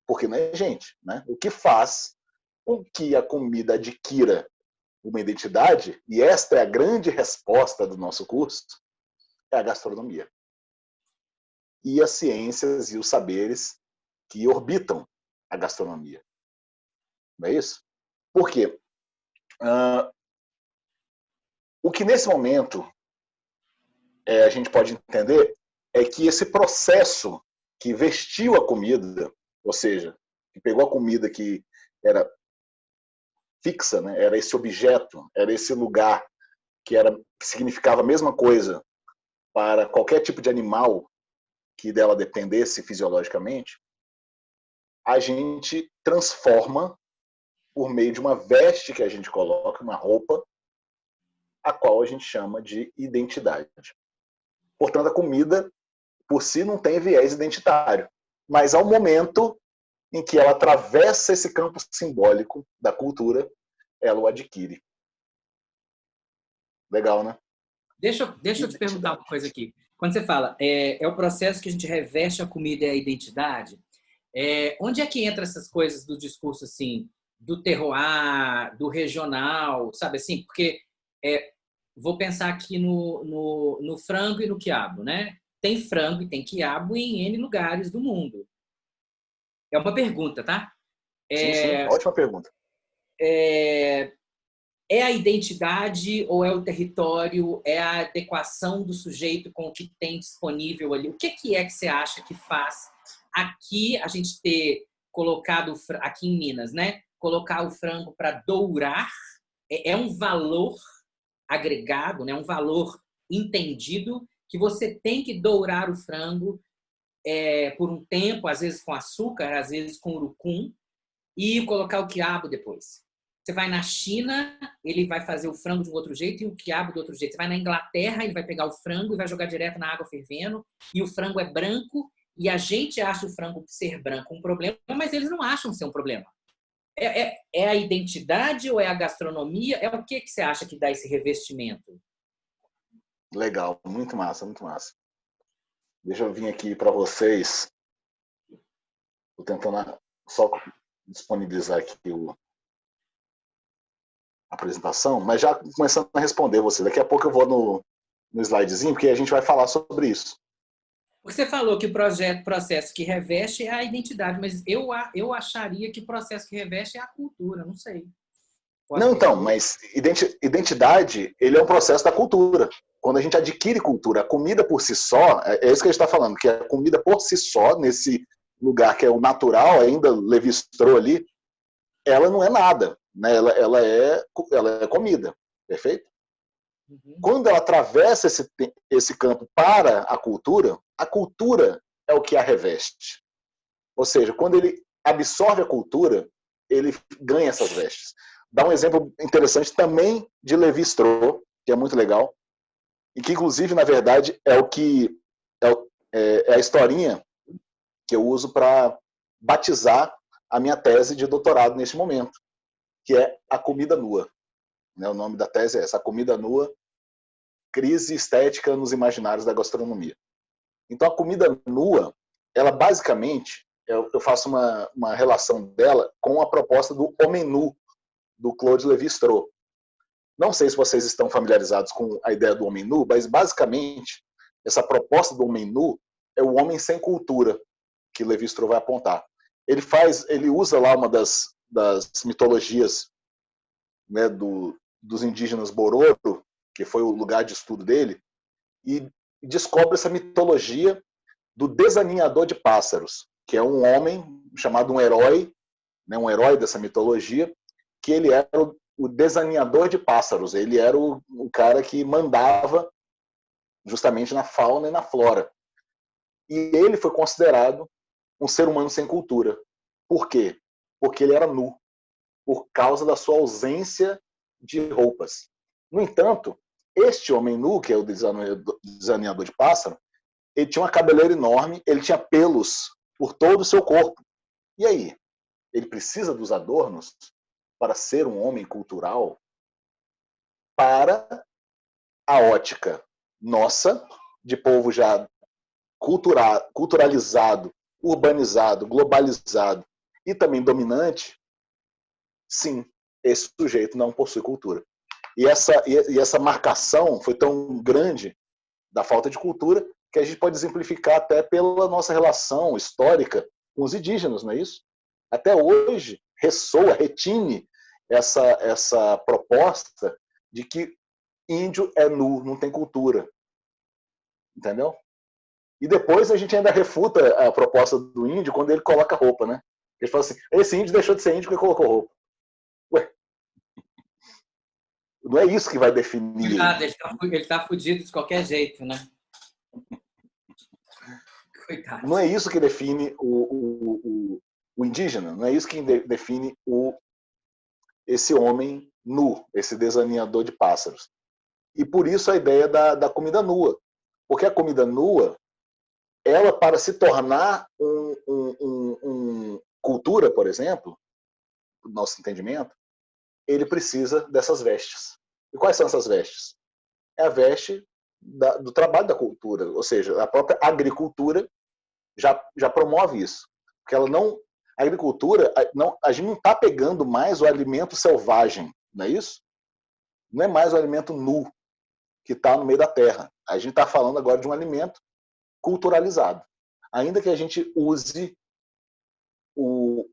porque não é gente, né? O que faz com que a comida adquira uma identidade, e esta é a grande resposta do nosso curso, é a gastronomia. E as ciências e os saberes que orbitam a gastronomia. Não é isso? Por quê? O que nesse momento a gente pode entender é que esse processo que vestiu a comida, ou seja, que pegou a comida que era fixa, né? Era esse objeto, era esse lugar que significava a mesma coisa para qualquer tipo de animal que dela dependesse fisiologicamente, a gente transforma por meio de uma veste que a gente coloca, uma roupa, a qual a gente chama de identidade. Portanto, a comida, por si, não tem viés identitário. Mas ao momento em que ela atravessa esse campo simbólico da cultura, ela o adquire. Legal, né? deixa eu te perguntar uma coisa aqui. Quando você fala, é o processo que a gente reveste a comida e a identidade, onde é que entra essas coisas do discurso, assim, do terroir, do regional, sabe assim? Porque vou pensar aqui no frango e no quiabo, né? Tem frango e tem quiabo em N lugares do mundo. É uma pergunta, tá? Sim, ótima pergunta. É a identidade ou é o território? É a adequação do sujeito com o que tem disponível ali? O que é que você acha que faz aqui a gente ter colocado, aqui em Minas, né? Colocar o frango para dourar? É um valor agregado, né? Um valor entendido que você tem que dourar o frango por um tempo, às vezes com açúcar, às vezes com urucum, e colocar o quiabo depois. Você vai na China, ele vai fazer o frango de um outro jeito e o quiabo de outro jeito. Você vai na Inglaterra, ele vai pegar o frango e vai jogar direto na água fervendo, e o frango é branco, e a gente acha o frango ser branco um problema, mas eles não acham ser um problema. É a identidade ou é a gastronomia? É o que você acha que dá esse revestimento? Legal, muito massa, muito massa. Deixa eu vir aqui para vocês. Estou tentando só disponibilizar aqui a apresentação, mas já começando a responder você. Daqui a pouco eu vou no slidezinho, porque a gente vai falar sobre isso. Você falou que o processo que reveste é a identidade, mas eu acharia que o processo que reveste é a cultura, não sei. Não, então, mas identidade, ele é um processo da cultura. Quando a gente adquire cultura, a comida por si só, é isso que a gente está falando, que a comida por si só, nesse lugar que é o natural, ainda Levi-Strauss ali, ela não é nada, né? Ela é comida, perfeito? Uhum. Quando ela atravessa esse campo para a cultura é o que a reveste. Ou seja, quando ele absorve a cultura, ele ganha essas vestes. Dá um exemplo interessante também de Levi-Strauss, que é muito legal, e que, inclusive, na verdade, é a historinha que eu uso para batizar a minha tese de doutorado neste momento, que é A Comida Nua. Né? O nome da tese é essa, A Comida Nua, Crise Estética nos Imaginários da Gastronomia. Então, a comida nua, ela basicamente, eu faço uma relação dela com a proposta do homem nu, do Claude Lévi-Strauss. Não sei se vocês estão familiarizados com a ideia do homem nu, mas basicamente, essa proposta do homem nu é o homem sem cultura, que Lévi-Strauss vai apontar. Ele usa lá uma das mitologias, né, dos indígenas Bororo, que foi o lugar de estudo dele, e descobre essa mitologia do desaninhador de pássaros, que é um homem chamado um herói, né, um herói dessa mitologia, que ele era o desaninhador de pássaros, ele era o cara que mandava justamente na fauna e na flora. E ele foi considerado um ser humano sem cultura. Por quê? Porque ele era nu, por causa da sua ausência de roupas. No entanto, este homem nu, que é o desaninhador de pássaro, ele tinha uma cabeleira enorme, ele tinha pelos por todo o seu corpo. E aí? Ele precisa dos adornos para ser um homem cultural? Para a ótica nossa, de povo já culturalizado, urbanizado, globalizado e também dominante, sim, esse sujeito não possui cultura. E essa marcação foi tão grande da falta de cultura que a gente pode exemplificar até pela nossa relação histórica com os indígenas, não é isso? Até hoje ressoa, retine essa proposta de que índio é nu, não tem cultura. Entendeu? E depois a gente ainda refuta a proposta do índio quando ele coloca roupa, né? Ele fala assim, esse índio deixou de ser índio porque colocou roupa. Ué, não é isso que vai definir. Cuidado, ele tá fudido de qualquer jeito, né? Coitado. Não é isso que define o indígena, não é isso que define esse homem nu, esse desaninhador de pássaros. E por isso a ideia da comida nua. Porque a comida nua, ela, para se tornar cultura, por exemplo, no nosso entendimento, ele precisa dessas vestes. E quais são essas vestes? É a veste do trabalho da cultura, ou seja, a própria agricultura já promove isso. Porque ela não, a agricultura, a gente não está pegando mais o alimento selvagem, não é isso? Não é mais o alimento nu que está no meio da terra. A gente está falando agora de um alimento culturalizado. Ainda que a gente use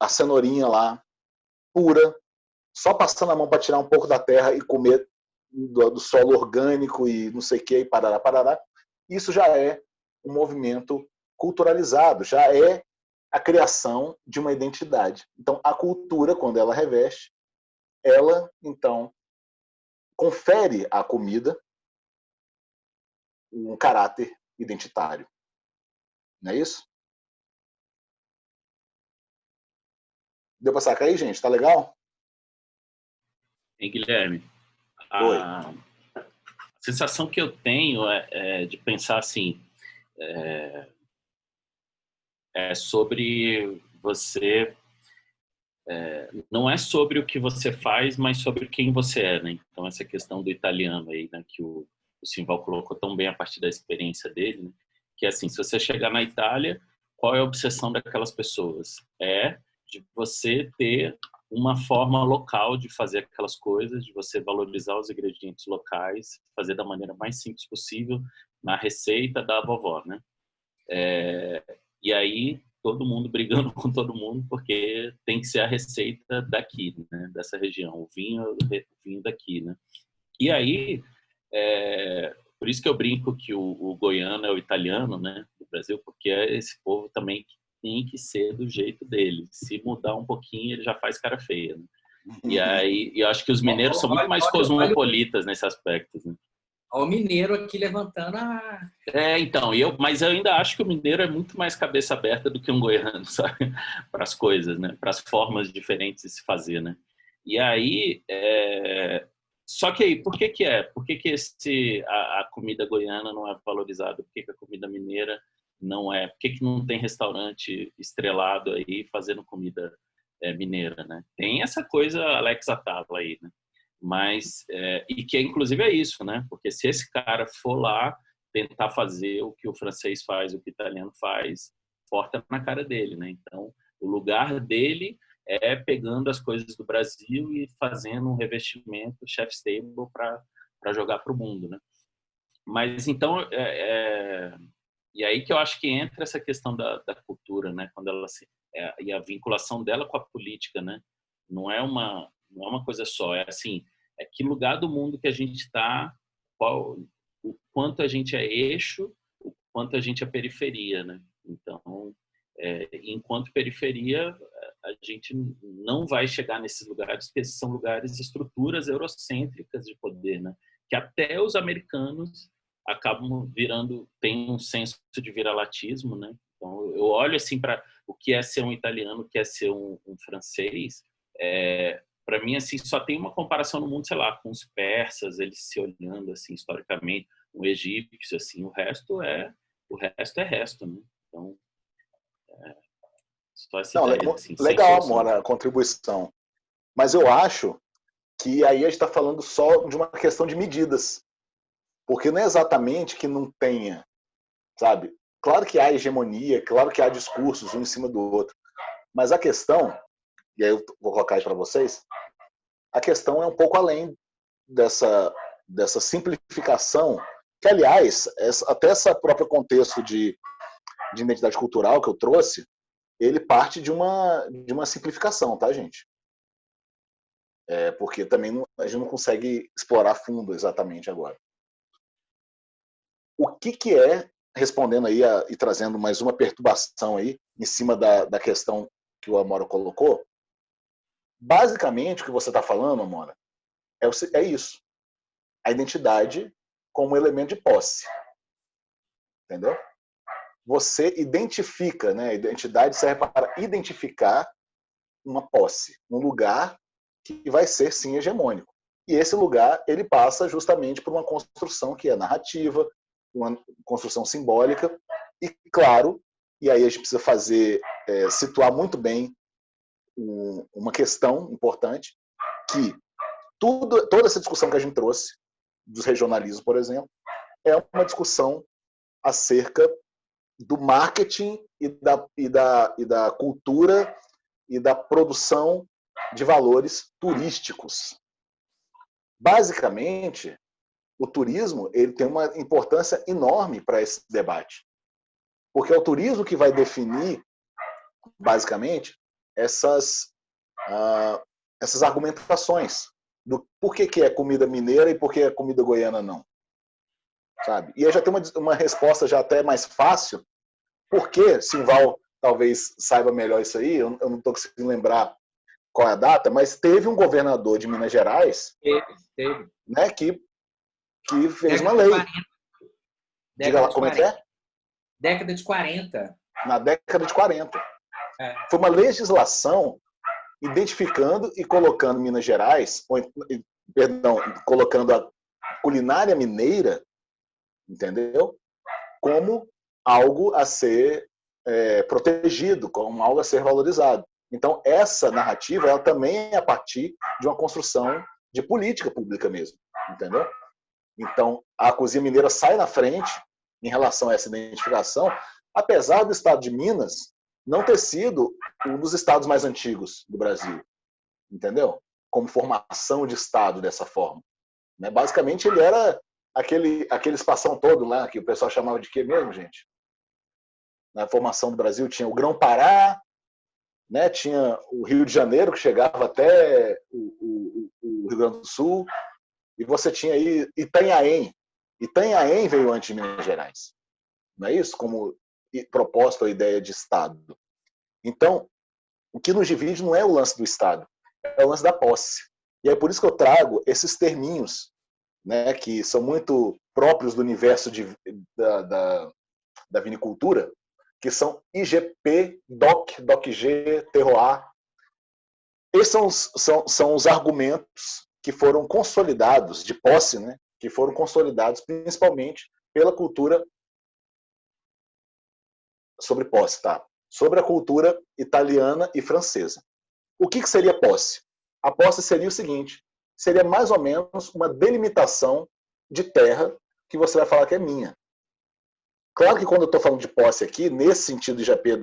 a cenourinha lá, pura, só passando a mão para tirar um pouco da terra e comer do solo orgânico e não sei o que, e parará, parará, isso já é um movimento culturalizado, já é a criação de uma identidade. Então, a cultura, quando ela reveste, ela, então, confere à comida um caráter identitário. Não é isso? Deu para sacar aí, gente? Tá legal? Hein, Guilherme? Oi. A sensação que eu tenho é de pensar assim, é sobre você, não é sobre o que você faz, mas sobre quem você é, né? Então essa questão do italiano aí, né, que o Simval colocou tão bem a partir da experiência dele, né? Que é assim, se você chegar na Itália, qual é a obsessão daquelas pessoas? É de você ter uma forma local de fazer aquelas coisas, de você valorizar os ingredientes locais, fazer da maneira mais simples possível, na receita da vovó, né? E aí todo mundo brigando com todo mundo porque tem que ser a receita daqui, né? Dessa região, o vinho daqui, né? E aí, por isso que eu brinco que o goiano é o italiano, né, do Brasil, porque é esse povo também que tem que ser do jeito dele. Se mudar um pouquinho, ele já faz cara feia, né? E aí, eu acho que os mineiros são muito mais cosmopolitas nesse aspecto, né? Olha o mineiro aqui levantando a... Então, mas eu ainda acho que o mineiro é muito mais cabeça aberta do que um goiano, sabe? Para as coisas, né? Para as formas diferentes de se fazer, né? E aí, só que aí, por que é? Por que a comida goiana não é valorizada? Por que a comida mineira não é? Por que não tem restaurante estrelado aí fazendo comida mineira, né? Tem essa coisa Alex Atala aí, né? Mas, e que inclusive é isso, né? Porque se esse cara for lá tentar fazer o que o francês faz, o que o italiano faz, porta na cara dele, né? Então, o lugar dele é pegando as coisas do Brasil e fazendo um revestimento chef's table para jogar para o mundo, né? Mas então, e aí que eu acho que entra essa questão da cultura, né? Quando ela e a vinculação dela com a política, né? Não é uma coisa só, é assim, é que lugar do mundo que a gente está, o quanto a gente é eixo, o quanto a gente é periferia, né? Então, enquanto periferia, a gente não vai chegar nesses lugares, porque esses são lugares, estruturas eurocêntricas de poder, né? Que até os americanos acabam virando, tem um senso de viralatismo, né? Então, eu olho assim para o que é ser um italiano, o que é ser um francês, para mim assim só tem uma comparação no mundo, sei lá, com os persas, eles se olhando assim historicamente, o egípcio, assim, o resto é resto, né? Então, só essa Não, ideia assim, sem legal, solução. Amora, a contribuição. Mas eu acho que aí a gente está falando só de uma questão de medidas. Porque não é exatamente que não tenha, sabe? Claro que há hegemonia, claro que há discursos um em cima do outro. Mas a questão, e aí eu vou colocar aí para vocês, a questão é um pouco além dessa simplificação, que, aliás, até esse próprio contexto de identidade cultural que eu trouxe, ele parte de uma simplificação, tá, gente? Porque também a gente não consegue explorar fundo exatamente agora. O que é, respondendo aí e trazendo mais uma perturbação aí, em cima da questão que o Amora colocou, basicamente o que você está falando, Amora, é isso. A identidade como elemento de posse. Entendeu? Você identifica, né? A identidade serve para identificar uma posse, um lugar que vai ser, sim, hegemônico. E esse lugar, ele passa justamente por uma construção que é narrativa, uma construção simbólica, e, claro, e aí a gente precisa situar muito bem uma questão importante, que toda essa discussão que a gente trouxe, dos regionalismos, por exemplo, é uma discussão acerca do marketing e da cultura e da produção de valores turísticos. Basicamente, o turismo ele tem uma importância enorme para esse debate, porque é o turismo que vai definir, basicamente, essas argumentações do por que é comida mineira e por que é comida goiana não. Sabe? E eu já tenho uma resposta já até mais fácil, porque Simval talvez saiba melhor isso aí, eu não estou conseguindo lembrar qual é a data, mas teve um governador de Minas Gerais Teve. Né, que fez uma lei. Diga lá, como é que é? Década de 40. Na década de 40. Foi uma legislação identificando e colocando Minas Gerais, colocando a culinária mineira, entendeu? Como algo a ser protegido, como algo a ser valorizado. Então, essa narrativa ela também é a partir de uma construção de política pública mesmo, entendeu? Então, a cozinha mineira sai na frente em relação a essa identificação, apesar do estado de Minas não ter sido um dos estados mais antigos do Brasil, entendeu? Como formação de estado dessa forma. Né? Basicamente, ele era aquele espação todo lá, que o pessoal chamava de quê mesmo, gente? Na formação do Brasil tinha o Grão-Pará, né? Tinha o Rio de Janeiro, que chegava até o Rio Grande do Sul, e você tinha aí Itanhaém. Itanhaém veio antes de Minas Gerais. Não é isso? Como proposta a ideia de Estado. Então, o que nos divide não é o lance do Estado, é o lance da posse. E é por isso que eu trago esses terminhos, né, que são muito próprios do universo da vinicultura, que são IGP, DOC, DOCG, terroir. Esses são os argumentos que foram consolidados, de posse, né, que foram consolidados principalmente pela cultura sobre posse, tá? Sobre a cultura italiana e francesa. O que seria posse? A posse seria o seguinte, seria mais ou menos uma delimitação de terra que você vai falar que é minha. Claro que quando eu estou falando de posse aqui, nesse sentido IGP,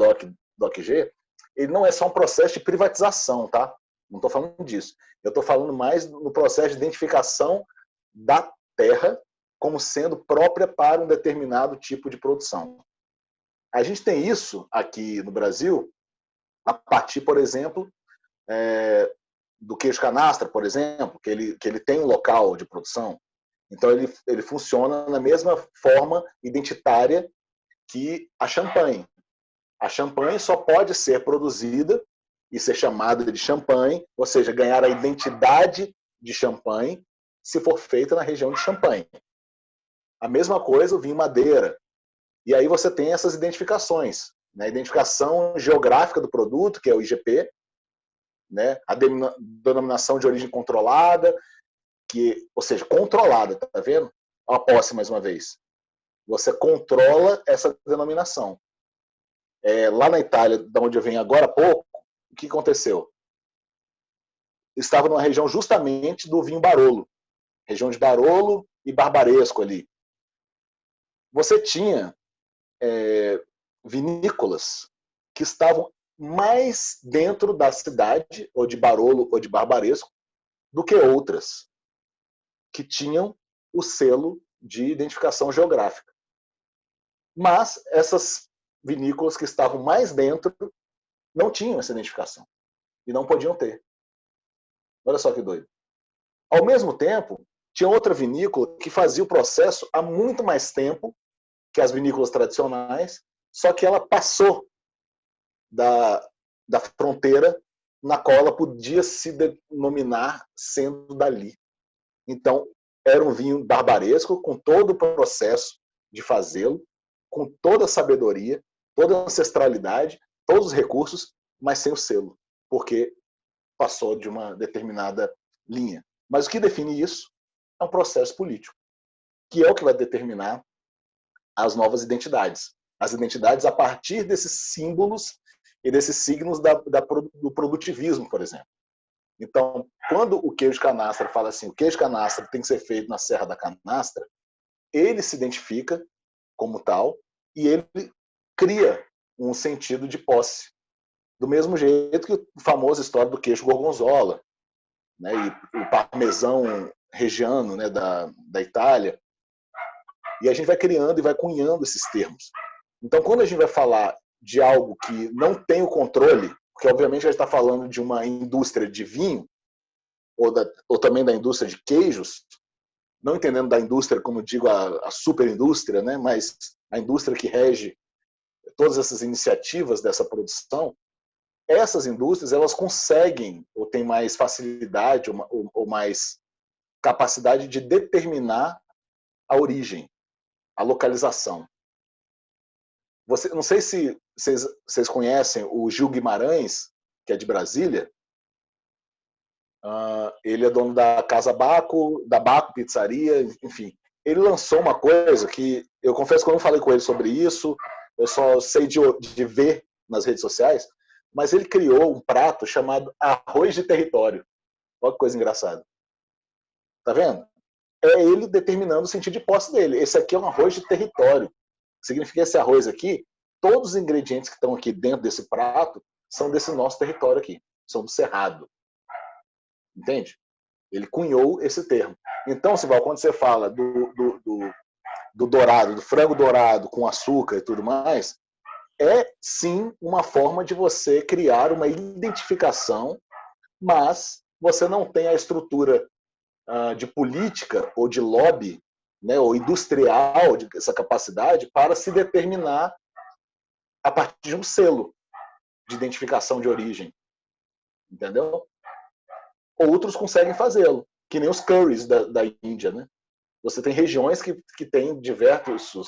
DOC-G, ele não é só um processo de privatização, tá? Não estou falando disso. Eu estou falando mais no processo de identificação da terra como sendo própria para um determinado tipo de produção. A gente tem isso aqui no Brasil a partir, por exemplo, do queijo canastra, por exemplo, que ele tem um local de produção. Então, ele funciona na mesma forma identitária que a champanhe. A champanhe só pode ser produzida e ser chamada de champanhe, ou seja, ganhar a identidade de champanhe, se for feita na região de Champagne. A mesma coisa o vinho madeira. E aí você tem essas identificações. Né? A identificação geográfica do produto, que é o IGP, né? A denominação de origem controlada, ou seja, controlada, tá vendo? A posse, mais uma vez. Você controla essa denominação. Lá na Itália, de onde eu venho agora há pouco, o que aconteceu? Estava numa região justamente do vinho Barolo. Região de Barolo e Barbaresco ali. Você tinha vinícolas que estavam mais dentro da cidade, ou de Barolo ou de Barbaresco, do que outras, que tinham o selo de identificação geográfica. Mas essas vinícolas que estavam mais dentro não tinham essa identificação. E não podiam ter. Olha só que doido. Ao mesmo tempo, tinha outra vinícola que fazia o processo há muito mais tempo que as vinícolas tradicionais, só que ela passou da fronteira na qual ela podia se denominar sendo dali. Então, era um vinho barbaresco, com todo o processo de fazê-lo, com toda a sabedoria, toda a ancestralidade, todos os recursos, mas sem o selo, porque passou de uma determinada linha. Mas o que define isso é um processo político, que é o que vai determinar as novas identidades. As identidades a partir desses símbolos e desses signos do produtivismo, por exemplo. Então, quando o queijo canastra fala assim, o queijo canastra tem que ser feito na Serra da Canastra, ele se identifica como tal e ele cria um sentido de posse. Do mesmo jeito que a famosa história do queijo gorgonzola, né, e o parmesão reggiano, né, da Itália. E a gente vai criando e vai cunhando esses termos. Então, quando a gente vai falar de algo que não tem o controle, porque obviamente a gente está falando de uma indústria de vinho, ou também da indústria de queijos, não entendendo da indústria, como digo, a superindústria, né, mas a indústria que rege todas essas iniciativas dessa produção, essas indústrias elas conseguem, ou têm mais facilidade, ou mais capacidade de determinar a origem, a localização. Não sei se vocês conhecem o Gil Guimarães, que é de Brasília. Ele é dono da Casa Baco, da Baco Pizzaria, enfim. Ele lançou uma coisa que, eu confesso que eu não falei com ele sobre isso, eu só sei de ver nas redes sociais, mas ele criou um prato chamado arroz de território. Olha que coisa engraçada. Tá vendo? É ele determinando o sentido de posse dele. Esse aqui é um arroz de território. Significa que esse arroz aqui, todos os ingredientes que estão aqui dentro desse prato são desse nosso território aqui, são do Cerrado. Entende? Ele cunhou esse termo. Então, Sival, quando você fala do dourado, do frango dourado com açúcar e tudo mais, é sim uma forma de você criar uma identificação, mas você não tem a estrutura de política ou de lobby, né, ou industrial, essa capacidade para se determinar a partir de um selo de identificação de origem. Entendeu? Outros conseguem fazê-lo, que nem os curries da Índia. Né? Você tem regiões que têm diversos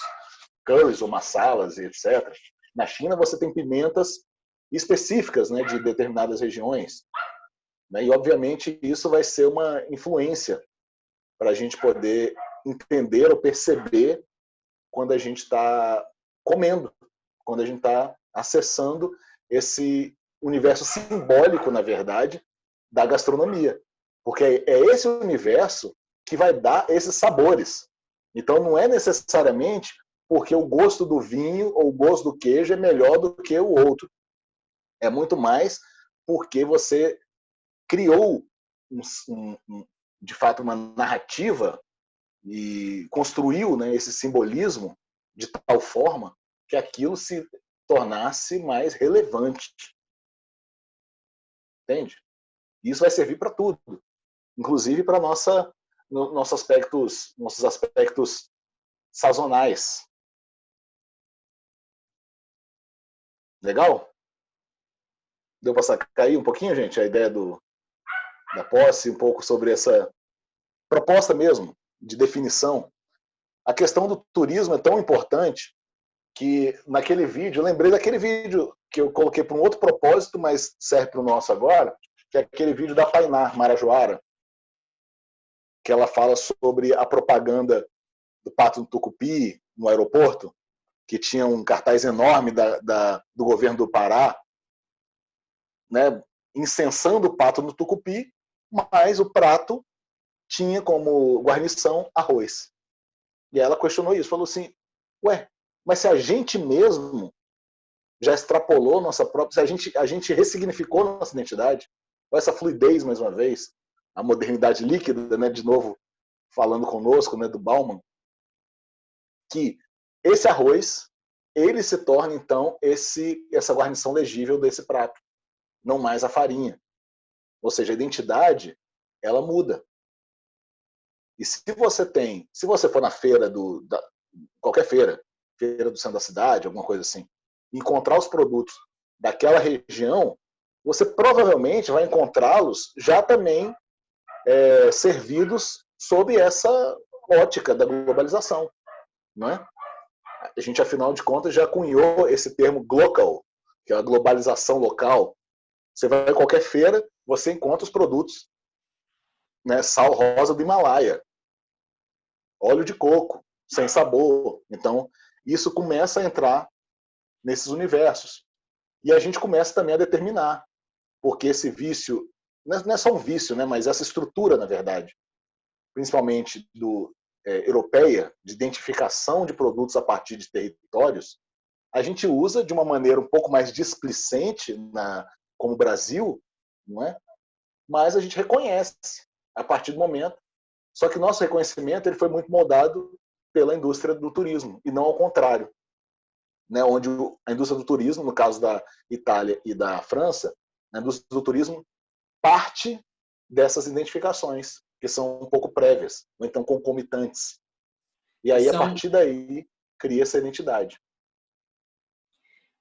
curries ou masalas, etc. Na China, você tem pimentas específicas, né, de determinadas regiões. Né? E, obviamente, isso vai ser uma influência para a gente poder entender ou perceber quando a gente está comendo, quando a gente está acessando esse universo simbólico, na verdade, da gastronomia. Porque é esse universo que vai dar esses sabores. Então, não é necessariamente porque o gosto do vinho ou o gosto do queijo é melhor do que o outro. É muito mais porque você criou, de fato, uma narrativa e construiu, né, esse simbolismo de tal forma que aquilo se tornasse mais relevante. Entende? Isso vai servir para tudo, inclusive para nossos aspectos sazonais. Legal? Deu para sacar aí um pouquinho, gente, a ideia da posse, um pouco sobre essa proposta mesmo de definição. A questão do turismo é tão importante que naquele vídeo, eu lembrei daquele vídeo que eu coloquei para um outro propósito, mas serve para o nosso agora, que é aquele vídeo da Tainá Marajoara, que ela fala sobre a propaganda do Pato do Tucupi no aeroporto, que tinha um cartaz enorme do governo do Pará, né, incensando o pato no tucupi, mas o prato tinha como guarnição arroz. E ela questionou isso, falou assim, ué, mas se a gente mesmo já extrapolou nossa própria, se a gente ressignificou nossa identidade, com essa fluidez, mais uma vez, a modernidade líquida, né, de novo, falando conosco, né, do Bauman, que esse arroz, ele se torna, então, essa guarnição legível desse prato, não mais a farinha. Ou seja, a identidade, ela muda. E se você for na feira, qualquer feira do centro da cidade, alguma coisa assim, encontrar os produtos daquela região, você provavelmente vai encontrá-los já também servidos sob essa ótica da globalização. Não é? A gente, afinal de contas, já cunhou esse termo glocal, que é a globalização local. Você vai em qualquer feira, você encontra os produtos, né, sal rosa do Himalaia, óleo de coco, sem sabor. Então, isso começa a entrar nesses universos. E a gente começa também a determinar, porque esse vício, não é só um vício, né, mas essa estrutura, na verdade, principalmente europeia, de identificação de produtos a partir de territórios, a gente usa de uma maneira um pouco mais displicente, como o Brasil, não é? Mas a gente reconhece a partir do momento. Só que nosso reconhecimento ele foi muito moldado pela indústria do turismo, e não ao contrário. Né? Onde a indústria do turismo, no caso da Itália e da França, a indústria do turismo parte dessas identificações, que são um pouco prévias, ou então concomitantes. E aí, a partir daí, cria essa identidade.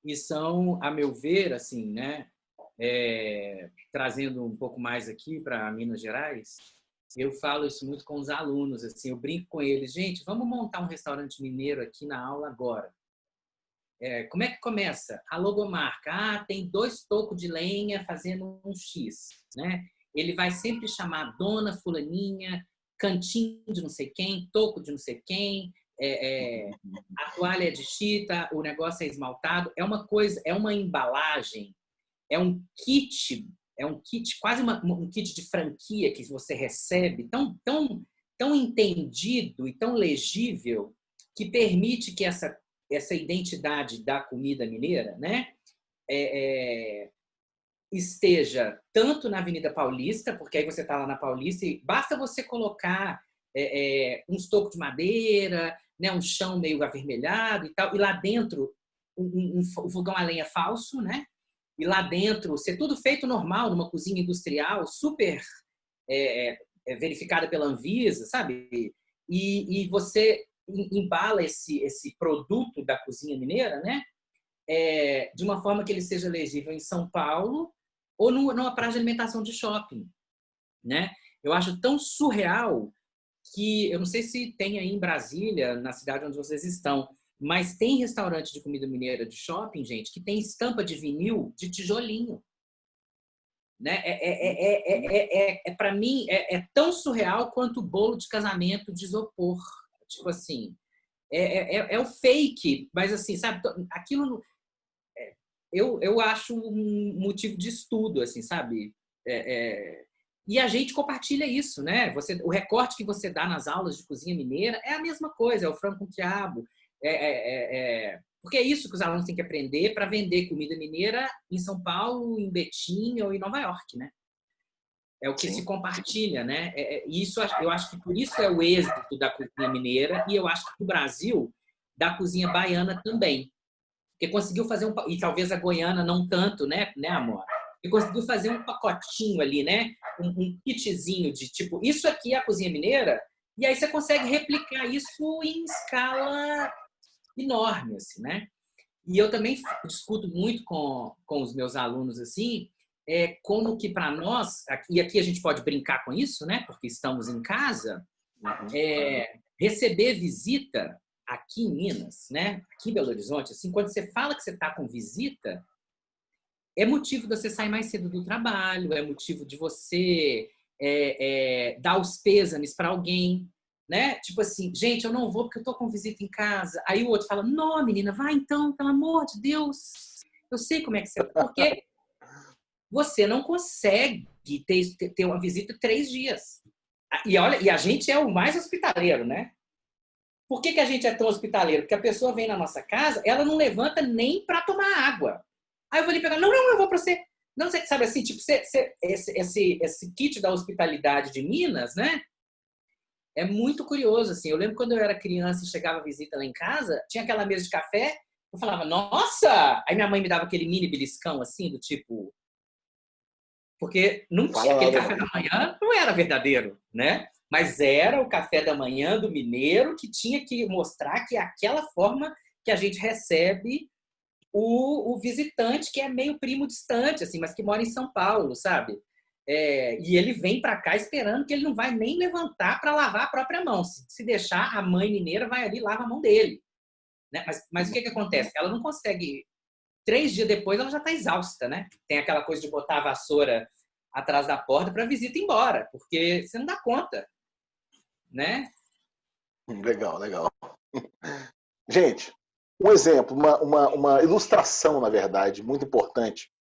E são, a meu ver, assim, né, trazendo um pouco mais aqui para Minas Gerais, eu falo isso muito com os alunos, assim, eu brinco com eles, gente, vamos montar um restaurante mineiro aqui na aula agora. Como é que começa? A logomarca. Tem 2 tocos de lenha fazendo um X, né? Ele vai sempre chamar Dona Fulaninha, cantinho de não sei quem, toco de não sei quem, a toalha é de chita, o negócio é esmaltado. É uma coisa, é uma embalagem, é um kit, quase um kit de franquia que você recebe, tão entendido e tão legível, que permite que essa identidade da comida mineira, né, esteja tanto na Avenida Paulista, porque aí você está lá na Paulista e basta você colocar uns tocos de madeira, né, um chão meio avermelhado e tal, e lá dentro um fogão a lenha falso, né, e lá dentro ser tudo feito normal, numa cozinha industrial, super verificada pela Anvisa, sabe? E você embala esse produto da cozinha mineira, né? De uma forma que ele seja legível em São Paulo ou numa praça de alimentação de shopping, né? Eu acho tão surreal que eu não sei se tem aí em Brasília, na cidade onde vocês estão, mas tem restaurante de comida mineira de shopping, gente, que tem estampa de vinil de tijolinho. Né? Para mim, é tão surreal quanto o bolo de casamento de isopor. Tipo assim, o fake, mas assim, sabe, aquilo eu acho um motivo de estudo, assim, sabe? E a gente compartilha isso, né? O recorte que você dá nas aulas de cozinha mineira é a mesma coisa, é o frango com quiabo. Porque é isso que os alunos têm que aprender para vender comida mineira em São Paulo, em Betim ou em Nova York, né? É o que se compartilha, né? Isso, eu acho que por isso é o êxito da cozinha mineira e eu acho que no Brasil, da cozinha baiana também. Porque conseguiu fazer e talvez a goiana não tanto, né, amor? E conseguiu fazer um pacotinho ali, né? Um kitzinho de tipo, isso aqui é a cozinha mineira, e aí você consegue replicar isso em escala enorme, assim, né? E eu também discuto muito com os meus alunos, assim, como que para nós, e aqui a gente pode brincar com isso, né? Porque estamos em casa, receber visita aqui em Minas, né? Aqui em Belo Horizonte, assim, quando você fala que você está com visita, é motivo de você sair mais cedo do trabalho, é motivo de você dar os pêsames para alguém, né? Tipo assim, gente, eu não vou porque eu tô com visita em casa. Aí o outro fala, não, menina, vai então, pelo amor de Deus. Eu sei como é que você... Porque você não consegue ter uma visita 3 dias. E olha, e a gente é o mais hospitaleiro, né? Por que a gente é tão hospitaleiro? Porque a pessoa vem na nossa casa, ela não levanta nem para tomar água. Aí eu vou ali pegar, não, eu vou para você. Não, você sabe assim, tipo, esse kit da hospitalidade de Minas, né? É muito curioso, assim. Eu lembro quando eu era criança e chegava visita lá em casa, tinha aquela mesa de café, eu falava, nossa! Aí minha mãe me dava aquele mini beliscão, assim, do tipo... Porque não tinha aquele café da manhã, não era verdadeiro, né? Mas era o café da manhã do mineiro que tinha que mostrar que é aquela forma que a gente recebe o visitante que é meio primo distante, assim, mas que mora em São Paulo, sabe? E ele vem para cá esperando que ele não vai nem levantar para lavar a própria mão. Se deixar, a mãe mineira vai ali e lava a mão dele. Né? Mas o que acontece? Ela não consegue... 3 dias depois, ela já está exausta, né? Tem aquela coisa de botar a vassoura atrás da porta para a visita ir embora, porque você não dá conta, né? Legal, legal. Gente, um exemplo, uma ilustração, na verdade, muito importante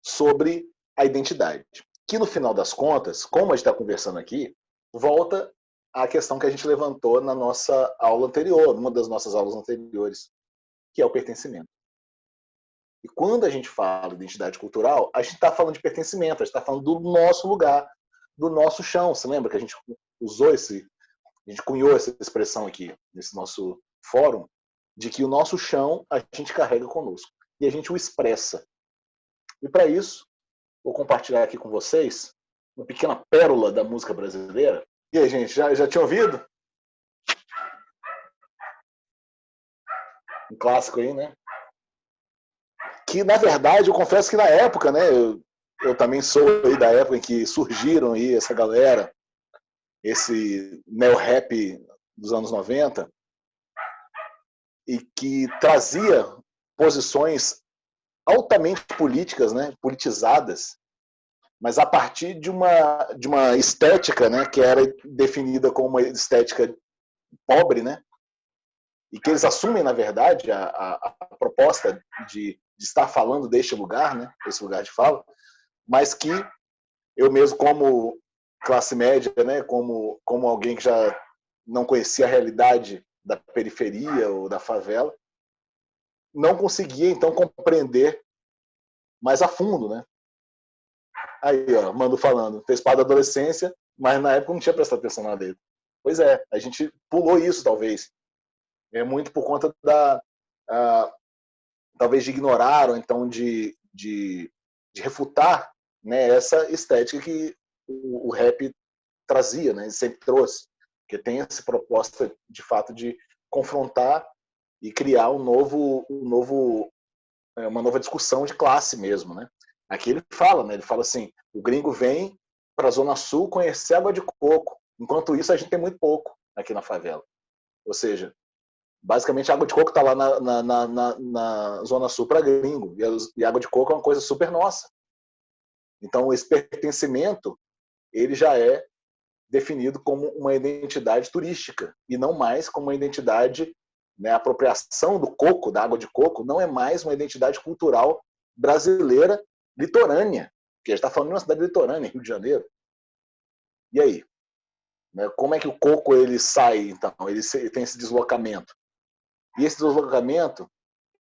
sobre a identidade. Que, no final das contas, como a gente está conversando aqui, volta à questão que a gente levantou na nossa aula anterior, numa das nossas aulas anteriores, que é o pertencimento. E quando a gente fala de identidade cultural, a gente está falando de pertencimento, a gente está falando do nosso lugar, do nosso chão. Você lembra que a gente usou a gente cunhou essa expressão aqui, nesse nosso fórum, de que o nosso chão a gente carrega conosco. E a gente o expressa. E para isso, vou compartilhar aqui com vocês uma pequena pérola da música brasileira. E aí, gente, já tinha ouvido? Um clássico aí, né? Que, na verdade, eu confesso que na época, né, eu também sou aí da época em que surgiram aí essa galera, esse neo-rap dos anos 90, e que trazia posições altamente políticas, né, politizadas, mas a partir de uma estética, né, que era definida como uma estética pobre, né, e que eles assumem, na verdade, a proposta de estar falando deste lugar, né, esse lugar de fala, mas que eu mesmo, como classe média, né, como alguém que já não conhecia a realidade da periferia ou da favela, não conseguia, então, compreender mais a fundo, né? Aí, ó, Mando falando, fez parte da adolescência, mas na época não tinha prestado atenção na letra. Pois é, a gente pulou isso, talvez. É muito por conta talvez de ignorar, ou então de refutar, né, essa estética que o rap trazia, né, sempre trouxe, que tem essa proposta, de fato, de confrontar e criar uma nova discussão de classe mesmo, né? Aqui ele fala, né? Ele fala assim: o gringo vem para a Zona Sul conhecer água de coco, enquanto isso a gente tem muito pouco aqui na favela. Ou seja, basicamente a água de coco está lá na Zona Sul para gringo, e a água de coco é uma coisa super nossa. Então esse pertencimento ele já é definido como uma identidade turística e não mais como uma identidade, né, a apropriação do coco, da água de coco, não é mais uma identidade cultural brasileira litorânea, porque a gente está falando de uma cidade litorânea, Rio de Janeiro. E aí? Né? Como é que o coco ele sai, então? Ele tem esse deslocamento. E esse deslocamento,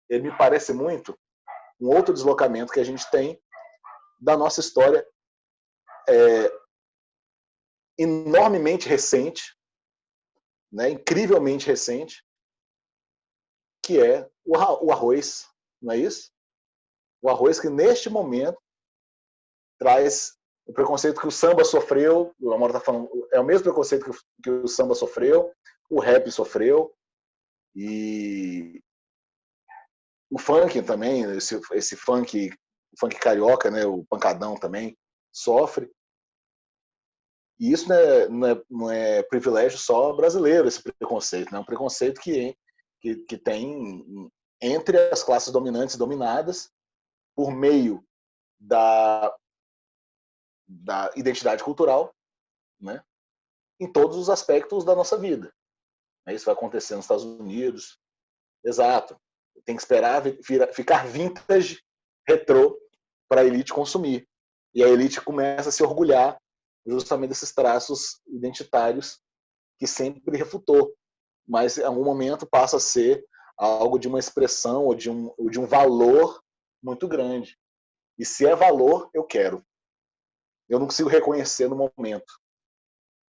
ele me parece muito um outro deslocamento que a gente tem da nossa história enormemente recente, né? Incrivelmente recente, que é o arroz, não é isso? O arroz que, neste momento, traz o preconceito que o samba sofreu, o Amor está falando, é o mesmo preconceito que o samba sofreu, o rap sofreu, e o funk também, esse funk carioca, né, o pancadão também, sofre. E isso não é privilégio só brasileiro, esse preconceito, né? É um preconceito que tem entre as classes dominantes e dominadas, por meio da identidade cultural, né? Em todos os aspectos da nossa vida. Isso vai acontecer nos Estados Unidos. Exato. Tem que esperar ficar vintage, retrô, para a elite consumir. E a elite começa a se orgulhar justamente desses traços identitários que sempre refutou. Mas, em algum momento, passa a ser algo de uma expressão ou de um valor muito grande. E se é valor, eu quero. Eu não consigo reconhecer no momento.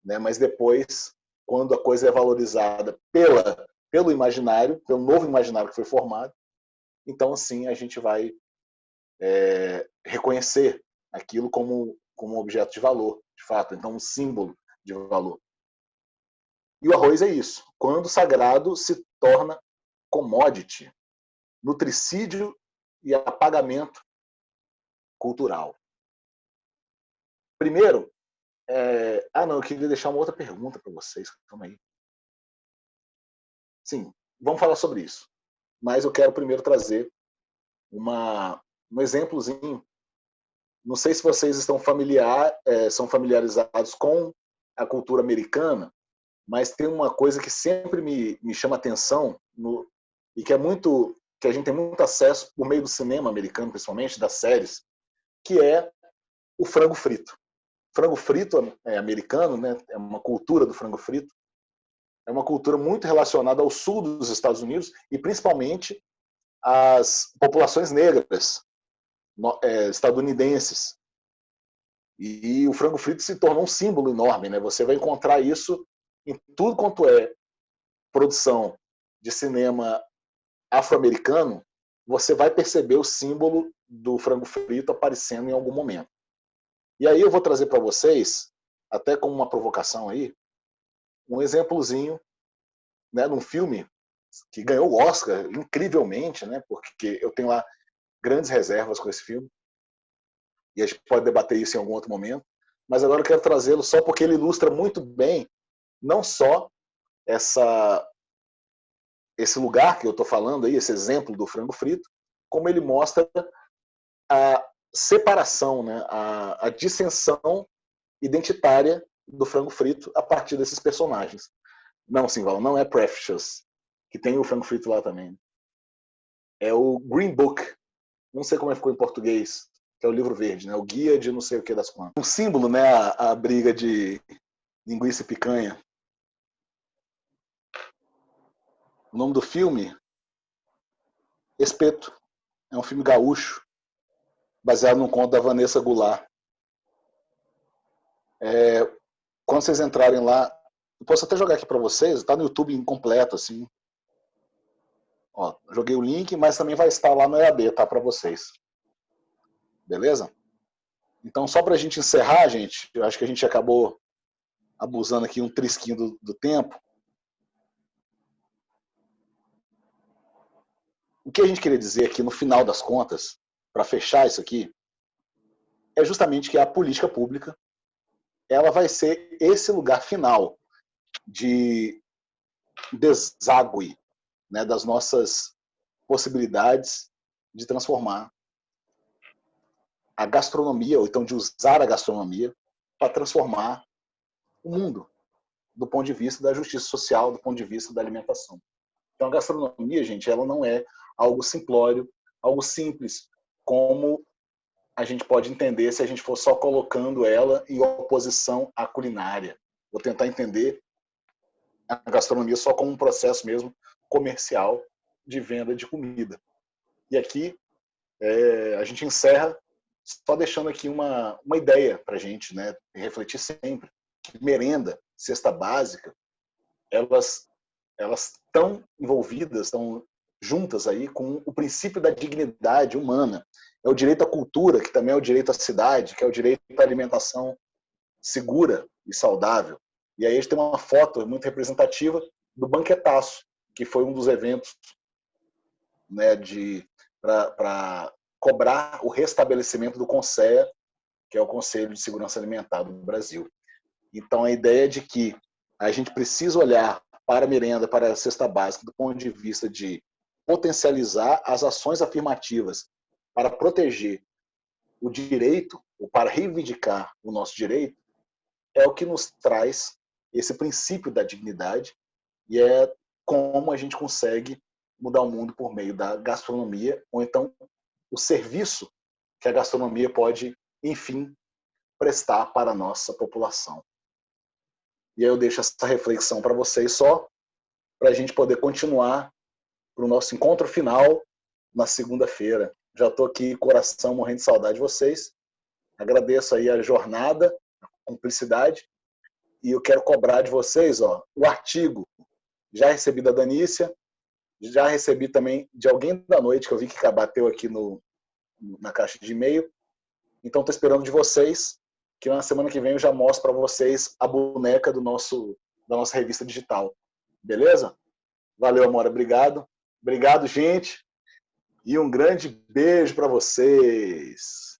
Né? Mas depois, quando a coisa é valorizada pelo imaginário, pelo novo imaginário que foi formado, então, sim, a gente vai reconhecer aquilo como um objeto de valor, de fato, então um símbolo de valor. E o arroz é isso. Quando o sagrado se torna commodity, nutricídio e apagamento cultural. Primeiro, eu queria deixar uma outra pergunta para vocês. Calma aí. Sim, vamos falar sobre isso. Mas eu quero primeiro trazer um exemplozinho. Não sei se vocês são familiarizados com a cultura americana, mas tem uma coisa que sempre me chama atenção e que a gente tem muito acesso por meio do cinema americano, principalmente das séries, que é o frango frito. Frango frito americano, né? É uma cultura do frango frito. É uma cultura muito relacionada ao sul dos Estados Unidos e principalmente às populações negras estadunidenses. E o frango frito se tornou um símbolo enorme, né? Você vai encontrar isso em tudo quanto é produção de cinema afro-americano, você vai perceber o símbolo do frango frito aparecendo em algum momento. E aí eu vou trazer para vocês, até como uma provocação aí, um exemplozinho, né, num filme que ganhou o Oscar incrivelmente, né, porque eu tenho lá grandes reservas com esse filme, e a gente pode debater isso em algum outro momento, mas agora eu quero trazê-lo só porque ele ilustra muito bem não só esse lugar que eu estou falando aí, esse exemplo do frango frito, como ele mostra a separação, né, a dissensão identitária do frango frito a partir desses personagens. Não, Simval, não é Precious, que tem o frango frito lá também. É o Green Book, não sei como ficou em português, que é o livro verde, né, o guia de não sei o que das quantas. Um símbolo, né, a briga de linguiça e picanha. O nome do filme, Espeto. É um filme gaúcho, baseado num conto da Vanessa Goulart. Quando vocês entrarem lá, eu posso até jogar aqui para vocês, está no YouTube incompleto, assim. Ó, joguei o link, mas também vai estar lá no EAD, tá, para vocês. Beleza? Então, só para a gente encerrar, gente, eu acho que a gente acabou abusando aqui um trisquinho do tempo. O que a gente queria dizer aqui, no final das contas, para fechar isso aqui, é justamente que a política pública ela vai ser esse lugar final de deságue, né, das nossas possibilidades de transformar a gastronomia, ou então de usar a gastronomia para transformar o mundo, do ponto de vista da justiça social, do ponto de vista da alimentação. Então a gastronomia, gente, ela não é algo simplório, algo simples, como a gente pode entender se a gente for só colocando ela em oposição à culinária. Vou tentar entender a gastronomia só como um processo mesmo comercial de venda de comida. E aqui a gente encerra só deixando aqui uma ideia para a gente, né, refletir sempre que merenda, cesta básica, elas estão envolvidas, estão juntas aí com o princípio da dignidade humana. É o direito à cultura, que também é o direito à cidade, que é o direito à alimentação segura e saudável. E aí a gente tem uma foto muito representativa do banquetaço, que foi um dos eventos, né, para cobrar o restabelecimento do CONSEA, que é o Conselho de Segurança Alimentar do Brasil. Então a ideia de que a gente precisa olhar para a merenda, para a cesta básica, do ponto de vista de potencializar as ações afirmativas para proteger o direito, ou para reivindicar o nosso direito, é o que nos traz esse princípio da dignidade e é como a gente consegue mudar o mundo por meio da gastronomia, ou então o serviço que a gastronomia pode, enfim, prestar para a nossa população. E aí eu deixo essa reflexão para vocês só, para a gente poder continuar para o nosso encontro final na segunda-feira. Já estou aqui, coração, morrendo de saudade de vocês. Agradeço aí a jornada, a cumplicidade, e eu quero cobrar de vocês o artigo. Já recebi da Danícia, já recebi também de alguém da noite, que eu vi que bateu aqui na caixa de e-mail. Então estou esperando de vocês, que na semana que vem eu já mostro para vocês a boneca da nossa revista digital. Beleza? Valeu, Amora, obrigado. Obrigado, gente. E um grande beijo para vocês.